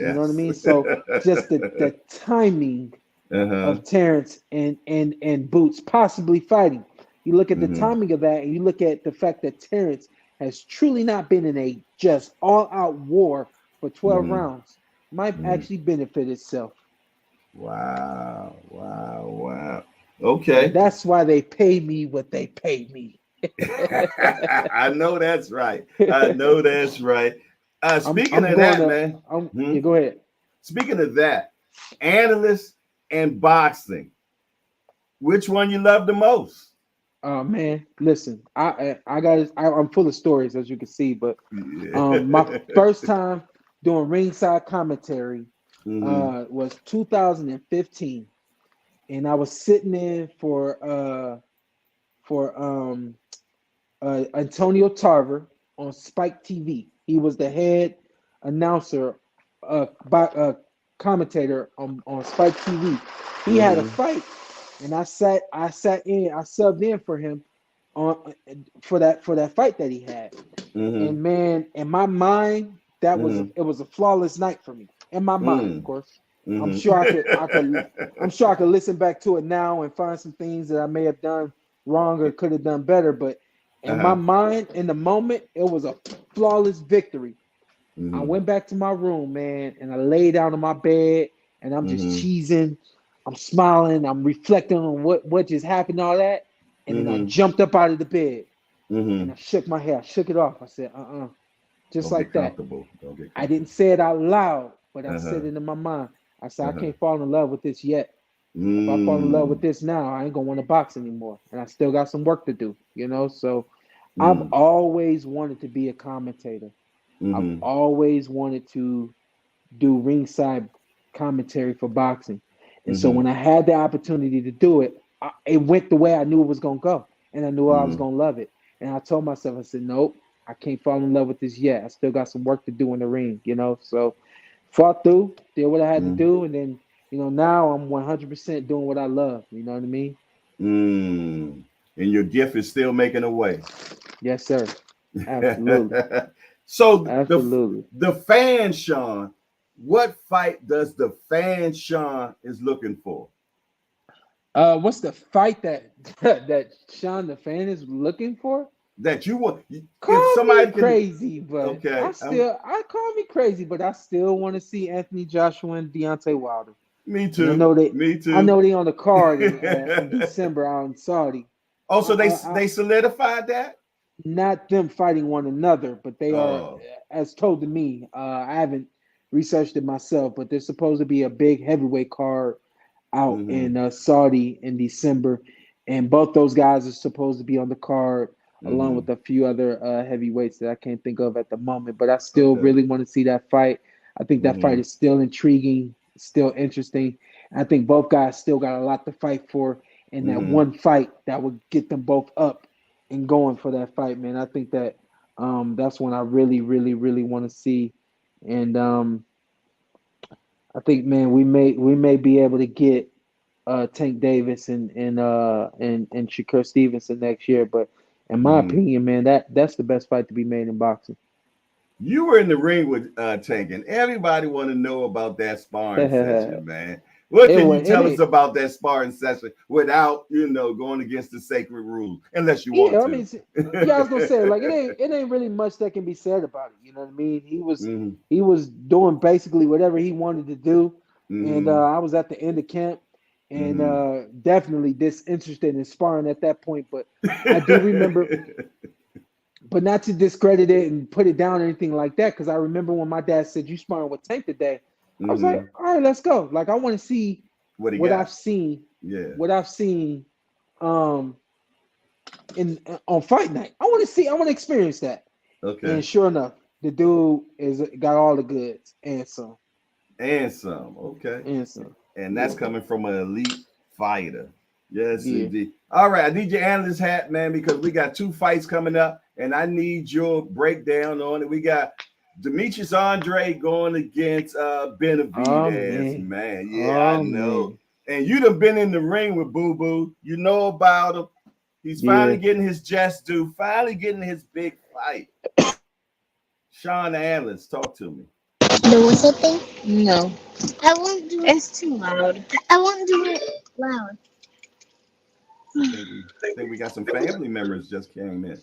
You know what I Yes. mean? So just the timing Uh-huh. of Terrence and Boots possibly fighting. You look at the Mm-hmm. timing of that, and you look at the fact that Terrence has truly not been in a just all-out war for 12 Mm-hmm. rounds. Might Mm-hmm. actually benefit itself. Wow. Wow. Wow. And Okay. that's why they pay me what they pay me. I know that's right. I know that's right. Speaking I'm of going that, to man. yeah, go ahead. Speaking of that, analysts and boxing, which one you love the most? Man, listen, I'm full of stories as you can see, but my Yeah. first time doing ringside commentary Mm-hmm. was 2015, and I was sitting in for Antonio Tarver on Spike TV. He was the head announcer, commentator on Spike TV. He had a Mm-hmm. fight, and I subbed in for him on for that fight that he had. Mm-hmm. And man, in my mind, Mm-hmm. it was a flawless night for me. In my mind, of course. I'm Mm-hmm. sure I'm sure I could listen back to it now and find some things that I may have done wrong or could have done better. But in my Uh-huh. mind, in the moment, it was a flawless victory. I Mm-hmm. went back to my room, man, and I lay down on my bed and I'm just Mm-hmm. cheesing. I'm smiling. I'm reflecting on what just happened, all that. And then I Mm-hmm. jumped up out of the bed and Mm-hmm. I shook my hair. I shook it off. I said, just Don't get like that. comfortable. Don't get I didn't comfortable. say it out loud, but I Uh-huh. said it in my mind. I said, I Uh-huh. can't fall in love with this yet. If I fall in love with Mm. this now, I ain't gonna want to box anymore. And I still got some work to do, you know? So I've Mm. always wanted to be a commentator. I've Mm-hmm. always wanted to do ringside commentary for boxing. And so Mm-hmm. when I had the opportunity to do it, it went the way I knew it was going to go. And I knew I was Mm-hmm. going to love it. And I told myself, I said, nope, I can't fall in love with this yet. I still got some work to do in the ring, you know? So fought through, did what I had to Mm-hmm. do. And then, now I'm 100% doing what I love. You know what I mean? Mm. And your gift is still making a way. Yes, sir. Absolutely. So Absolutely. the fan Sean, what fight does the fan Sean is looking for? What's the fight that that Sean the fan is looking for? That you want if Call me somebody can crazy, but okay, I call me crazy, but I still want to see Anthony Joshua and Deontay Wilder. me And too. Me I too. know they on the card in December out in Saudi. Oh, I, so they I, I, they solidified that? not them fighting one another, but they are, Oh. as told to me. I haven't researched it myself, but there's supposed to be a big heavyweight card out Mm-hmm. in Saudi in December, and both those guys are supposed to be on the card along Mm-hmm. with a few other heavyweights that I can't think of at the moment. But I still Okay. really want to see that fight. I think that Mm-hmm. fight is still intriguing, still interesting. I think both guys still got a lot to fight for, and that Mm-hmm. one fight that would get them both up and going for that fight, man. I think that that's when I really, really, really want to see, and I think, man, we may be able to get Tank Davis and Shakur Stevenson next year. But in my Mm-hmm. opinion, man, that's the best fight to be made in boxing. You were in the ring with Tank, and everybody want to know about that sparring it session, man. What can you was it tell us ain't about that sparring session without, going against the sacred rules, unless you want yeah, I to? mean yeah, I was gonna say, like, it ain't really much that can be said about it. You know what I mean? Mm-hmm. He was doing basically whatever he wanted to do, and Mm-hmm. I was at the end of camp, and Mm-hmm. definitely disinterested in sparring at that point. But I do remember, but not to discredit it and put it down or anything like that, because I remember when my dad said, "You sparring with Tank today," I was like, Mm-hmm. "All right, let's go." Like, I want to see What he what I've got? seen, Yeah. what I've seen, um, in on fight night. I want to experience that. Okay. And sure enough, the dude is got all the goods and some, And some. Okay. and some. And that's Yeah, coming from an elite fighter. Yes, yeah. indeed. All right, I need your analyst hat, man, because we got two fights coming up, and I need your breakdown on it. We got Demetrius Andre going against Oh Benavidez, man, man. Yeah, I oh know. man, And you done been in the ring with Boo Boo. You know about him. He's finally yeah. getting his just due, finally getting his big fight. Sean, the analyst, talk to me. Do something? No, I won't do it. it's too loud. I won't do it loud. I think we got some family members just came in.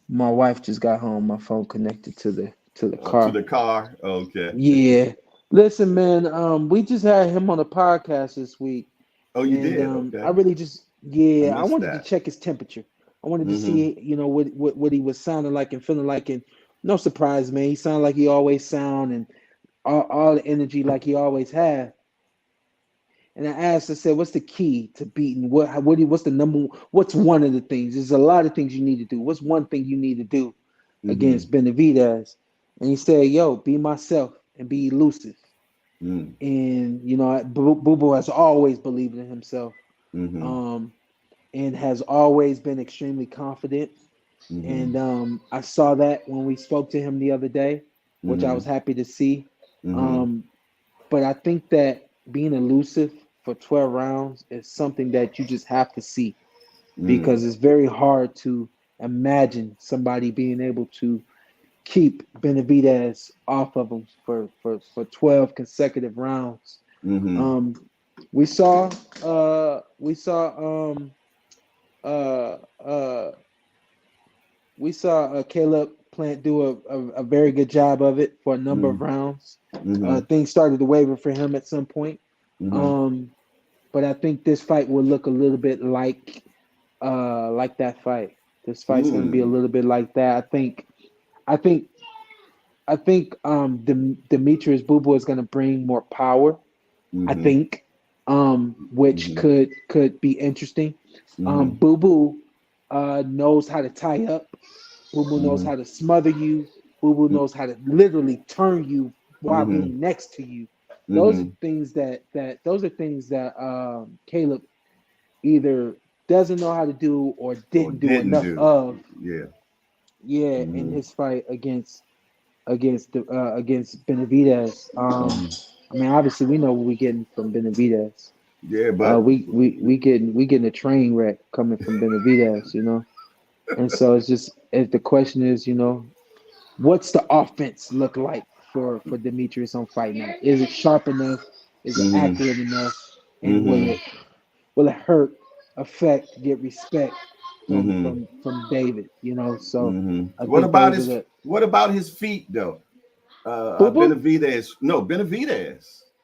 My wife just got home. My phone connected to the To car. the car. Okay. Yeah. Listen, man. We just had him on a podcast this week, Oh, you and did? I Okay. really just, I yeah, I missed wanted to that. check his temperature. I wanted to Mm-hmm. see, what he was sounding like and feeling like, and no surprise, man. He sounded like he always sound, and all the energy like he always had. And I asked, I said, what's the key to beating? What's the number? What's one of the things? There's a lot of things you need to do. What's one thing you need to do Mm-hmm. against Benavidez? And he said, yo, be myself and be elusive. Mm-hmm. And Boo Boo has always believed in himself, Mm-hmm. um, and has always been extremely confident. Mm-hmm. And I saw that when we spoke to him the other day, which I Mm-hmm. was happy to see. Mm-hmm. Um, but I think that being elusive for 12 rounds is something that you just have to see, Mm-hmm. because it's very hard to imagine somebody being able to keep Benavidez off of him for 12 consecutive rounds. Mm-hmm. Um, we saw we saw uh uh we saw Caleb Plant do a very good job of it for a number of rounds. Things started to waver for him at some point. But I think this fight will look a little bit like that fight. This fight's going to be a little bit like that. I think Demetrius Boo is going to bring more power. I think, which could be interesting. Boo Boo knows how to tie up. Boo Boo knows how to smother you. Boo Boo knows how to literally turn you while being next to you. Those are things that Caleb either doesn't know how to do or didn't do enough of. In his fight against Benavidez. I mean, obviously we know what we're getting from Benavidez. Yeah, but we getting a train wreck coming from Benavidez, you know. And so the question is, you know, what's the offense look like for Demetrius on fight night? Is it sharp enough? Is it accurate enough? And will it hurt, affect, get respect from David? You know, so what about his feet though? Benavidez.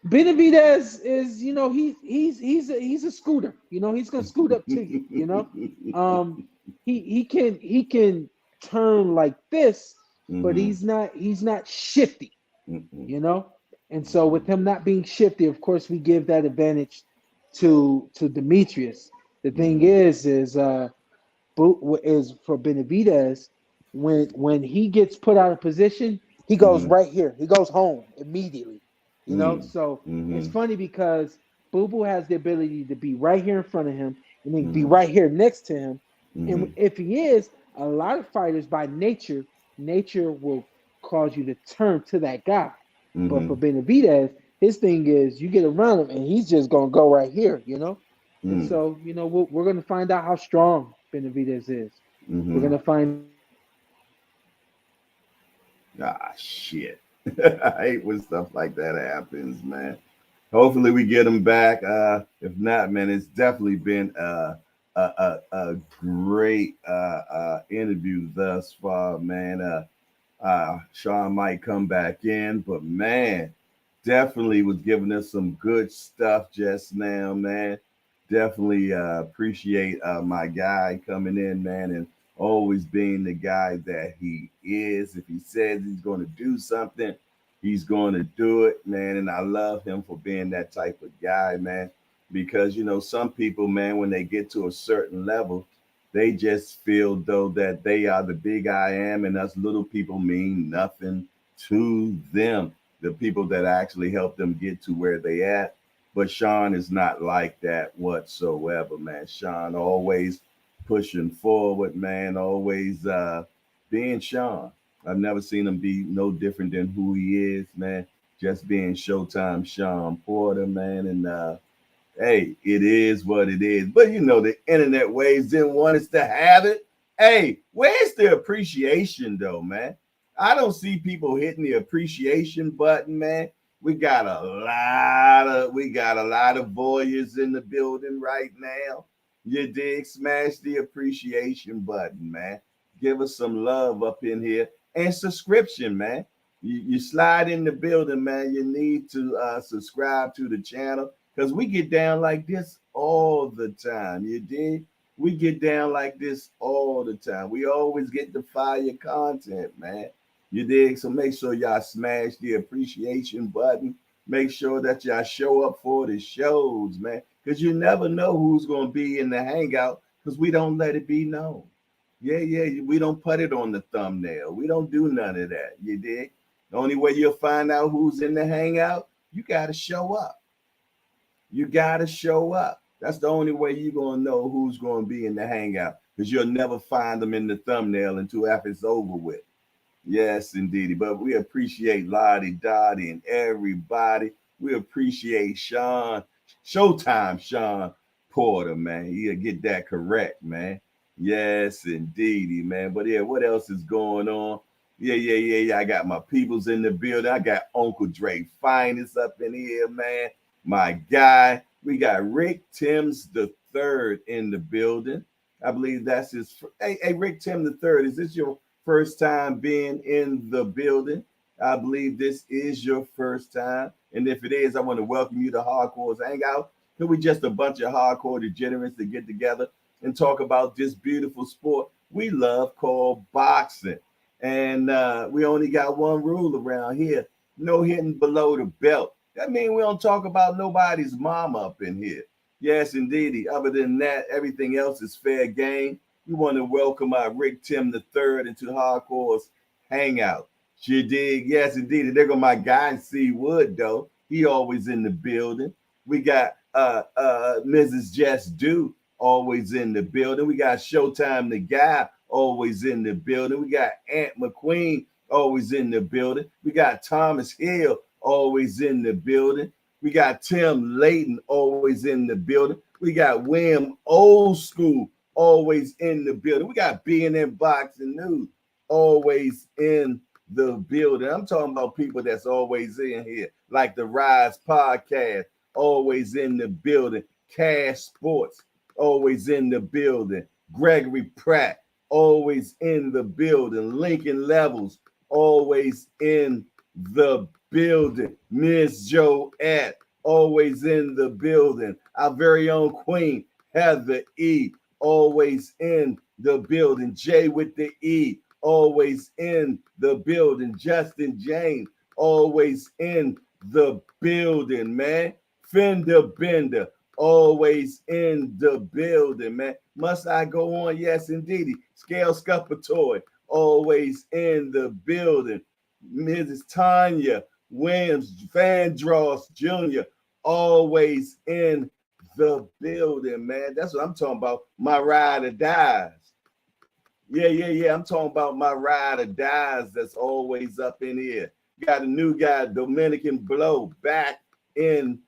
Benavidez is, you know, he's a scooter. You know, he's gonna scoot up to you. You know, he can turn like this, but he's not shifty. You know, and so with him not being shifty, of course, we give that advantage to Demetrius. The thing is for Benavidez, when he gets put out of position, he goes right here. He goes home immediately. You know, so it's funny because Boo Boo has the ability to be right here in front of him and then be right here next to him. And if he is, a lot of fighters by nature will cause you to turn to that guy. But for Benavidez, his thing is you get around him and he's just gonna go right here, you know. And so, you know, we're gonna find out how strong Benavidez is. We're gonna find. Shit. I hate when stuff like that happens, man. Hopefully we get him back. If not, man, it's definitely been a great interview thus far, man. Sean might come back in, but man, definitely was giving us some good stuff just now, man. Definitely appreciate my guy coming in, man, and always being the guy that he is. If he says he's going to do something, he's going to do it, man. And I love him for being that type of guy, man, because, you know, some people, man, when they get to a certain level, they just feel though that they are the big I am and us little people mean nothing to them, the people that actually help them get to where they at. But Sean is not like that whatsoever, man. Sean always pushing forward, man, always being Sean. I've never seen him be no different than who he is, man. Just being Showtime Sean Porter, man. And hey, it is what it is. But you know, the internet waves didn't want us to have it. Hey, where's the appreciation though, man? I don't see people hitting the appreciation button, man. We got a lot of voyeurs in the building right now. You dig? Smash the appreciation button, man. Give us some love up in here. And subscription, man. You slide in the building, man. You need to subscribe to the channel because we get down like this all the time. You dig? We get down like this all the time. We always get the fire content, man. You dig? So make sure y'all smash the appreciation button. Make sure that y'all show up for the shows, man. Because you never know who's going to be in the hangout because we don't let it be known. Yeah. We don't put it on the thumbnail. We don't do none of that. You dig? The only way you'll find out who's in the hangout, you got to show up. You got to show up. That's the only way you're going to know who's going to be in the hangout because you'll never find them in the thumbnail until after it's over with. Yes, indeed. But we appreciate Lottie, Dottie, and everybody. We appreciate Sean, Showtime Sean Porter, man. He'll get that correct, man. Yes, indeedy, man. But yeah, what else is going on? Yeah. I got my peoples in the building. I got Uncle Dre Finest up in here, man. My guy. We got Rick Timms the third in the building. I believe that's his. Hey, Rick Tim the third. Is this your first time being in the building. I believe this is your first time. And if it is, I want to welcome you to Hardcore's Hangout. Here we just a bunch of hardcore degenerates that get together and talk about this beautiful sport we love called boxing. And we only got one rule around here: no hitting below the belt. That means we don't talk about nobody's mama up in here. Yes, indeedy. Other than that, everything else is fair game. We want to welcome our Rick Tim III into Hardcore's Hangout. You dig? Yes, indeed. There go my guy C Wood, though. He always in the building. We got Mrs. Jess Do always in the building. We got Showtime the guy always in the building. We got Aunt McQueen always in the building. We got Thomas Hill always in the building. We got Tim Layton always in the building. We got William Old School always in the building. We got B&M Boxing News always in the building. I'm talking about people that's always in here, like the Rise Podcast, always in the building. Cash Sports, always in the building. Gregory Pratt, always in the building. Lincoln Levels, always in the building. Miss Joette, always in the building. Our very own Queen, Heather E., always in the building. Jay with the E, always in the building. Justin James, always in the building, man. Fender Bender, always in the building, man. Must I go on? Yes, indeedy. Scale Scuppatoy, always in the building. Mrs. Tanya Williams, Vandross Jr., always in the building, man. That's what I'm talking about. My ride or dies. Yeah. I'm talking about my ride or dies that's always up in here. Got a new guy, Dominican Blow, back in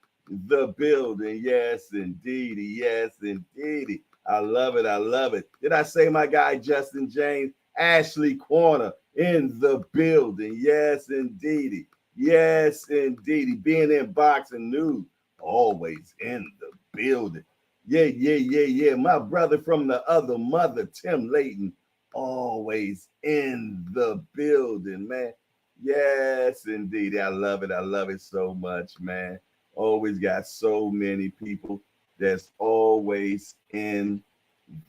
the building. Yes, indeedy. Yes, indeedy. I love it. I love it. Did I say my guy, Justin James? Ashley Corner in the building. Yes, indeedy. Yes, indeedy. Being in boxing news, always in the building. Yeah. My brother from the other mother, Tim Layton, always in the building, man. Yes, indeed. I love it. I love it so much, man. Always got so many people that's always in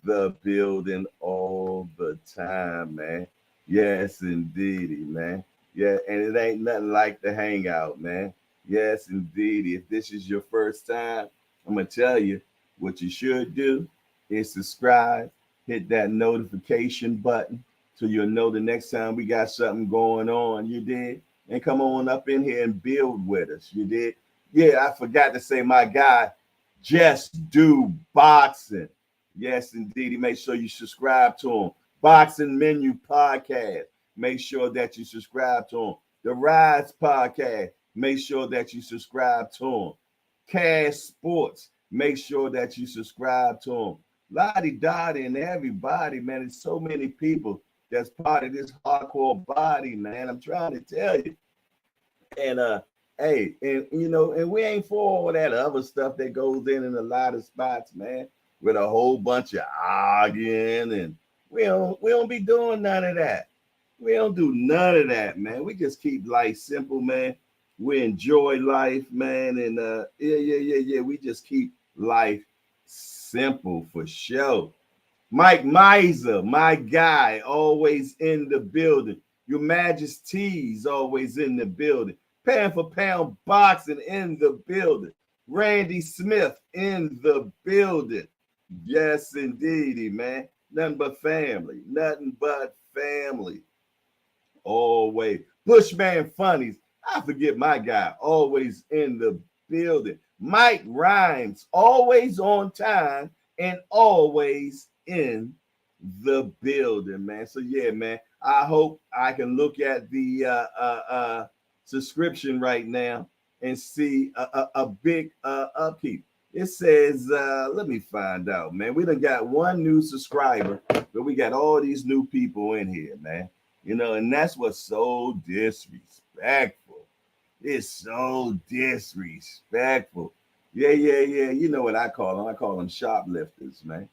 the building all the time, man. Yes, indeedy, man. Yeah, and it ain't nothing like the hangout, man. Yes, indeed. If this is your first time, I'm gonna tell you what you should do is subscribe, hit that notification button so you'll know the next time we got something going on. You did, and come on up in here and build with us. You did. Yeah, I forgot to say, my guy, Just Do Boxing. Yes, indeed. Make sure you subscribe to him. Boxing Menu Podcast. Make sure that you subscribe to him. The Rise Podcast. Make sure that you subscribe to him. Cash Sports. Make sure that you subscribe to him. Lottie Dottie and everybody, man. There's so many people that's part of this hardcore body, man. I'm trying to tell you. And hey, and and we ain't for all that other stuff that goes in a lot of spots, man, with a whole bunch of arguing, and we don't be doing none of that. We don't do none of that, man. We just keep life simple, man. We enjoy life, man, and yeah. We just keep life simple for sure. Mike Miser, my guy, always in the building. Your Majesty's always in the building. Pound for Pound Boxing in the building. Randy Smith in the building. Yes, indeedy, man. Nothing but family. Nothing but family. Always. Bushman Funnies. I forget my guy. Always in the building. Mike Rhymes. Always on time and always in the building, man. So yeah, man. I hope I can look at the subscription right now and see a big upkeep. It says, let me find out, man. We done got one new subscriber, but we got all these new people in here, man. And that's what's so disrespectful. It's so disrespectful. Yeah. You know what I call them? I call them shoplifters, man.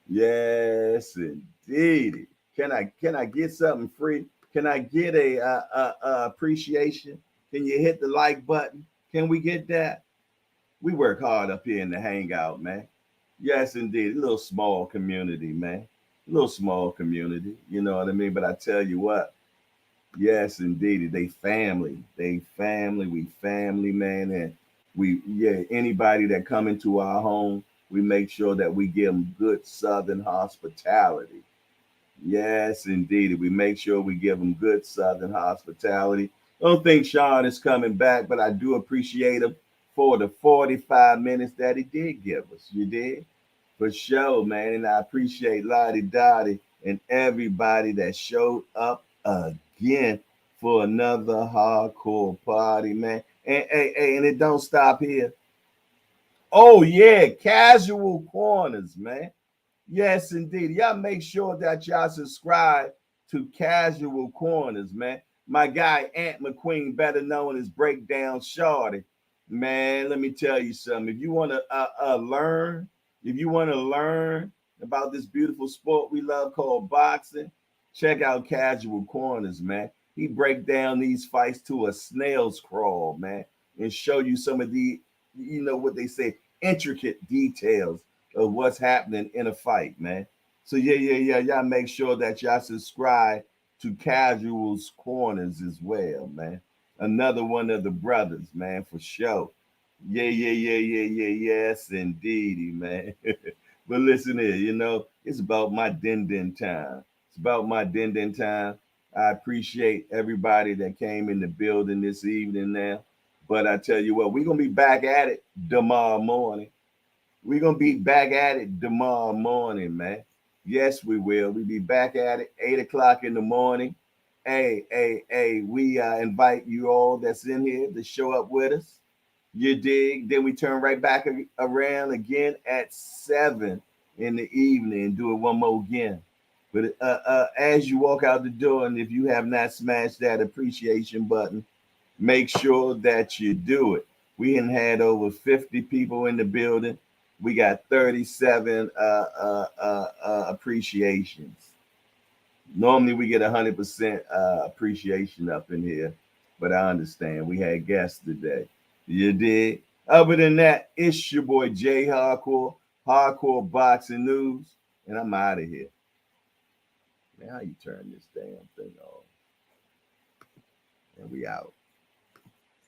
Yes, indeed. Can I get something free? Can I get a appreciation? Can you hit the like button? Can we get that? We work hard up here in the hangout, man. Yes, indeed. A little small community, man. A little small community. You know what I mean? But I tell you what, yes, indeed. They family. They family. We family, man. And anybody that come into our home, we make sure that we give them good Southern hospitality. Yes, indeed. We make sure we give them good Southern hospitality. Don't think Sean is coming back, but I do appreciate him for the 45 minutes that he did give us. You did? For sure, man. And I appreciate Lottie Dottie and everybody that showed up again for another hardcore party, man. And it don't stop here. Oh, yeah, casual corners, man. Yes, indeed. Y'all make sure that y'all subscribe to Casual Corners, man. My guy Ant McQueen, better known as Breakdown Shorty. Man, let me tell you something. If you want to learn, if you want to learn about this beautiful sport we love called boxing, check out Casual Corners, man. He break down these fights to a snail's crawl, man, and show you some of the, what they say, intricate details of what's happening in a fight, man. So yeah. Y'all make sure that y'all subscribe to Casuals Corners as well, man. Another one of the brothers, man, for sure. Yeah. Yes, indeedy, man. But listen here, it's about my din time. It's about my din time. I appreciate everybody that came in the building this evening now. But I tell you what, we're gonna be back at it tomorrow morning. We're gonna be back at it tomorrow morning, man. Yes, we will. We'll be back at it 8 o'clock in the morning. Hey, we invite you all that's in here to show up with us. You dig? Then we turn right back around again at 7 in the evening and do it one more again. But as you walk out the door, and if you have not smashed that appreciation button, make sure that you do it. We had over 50 people in the building. We got 37 appreciations. Normally we get 100% appreciation up in here, but I understand we had guests today. You did. Other than that, it's your boy Jayhardcore, Hardcore Boxing News, and I'm out of here. Man, how you turn this damn thing off? And we out.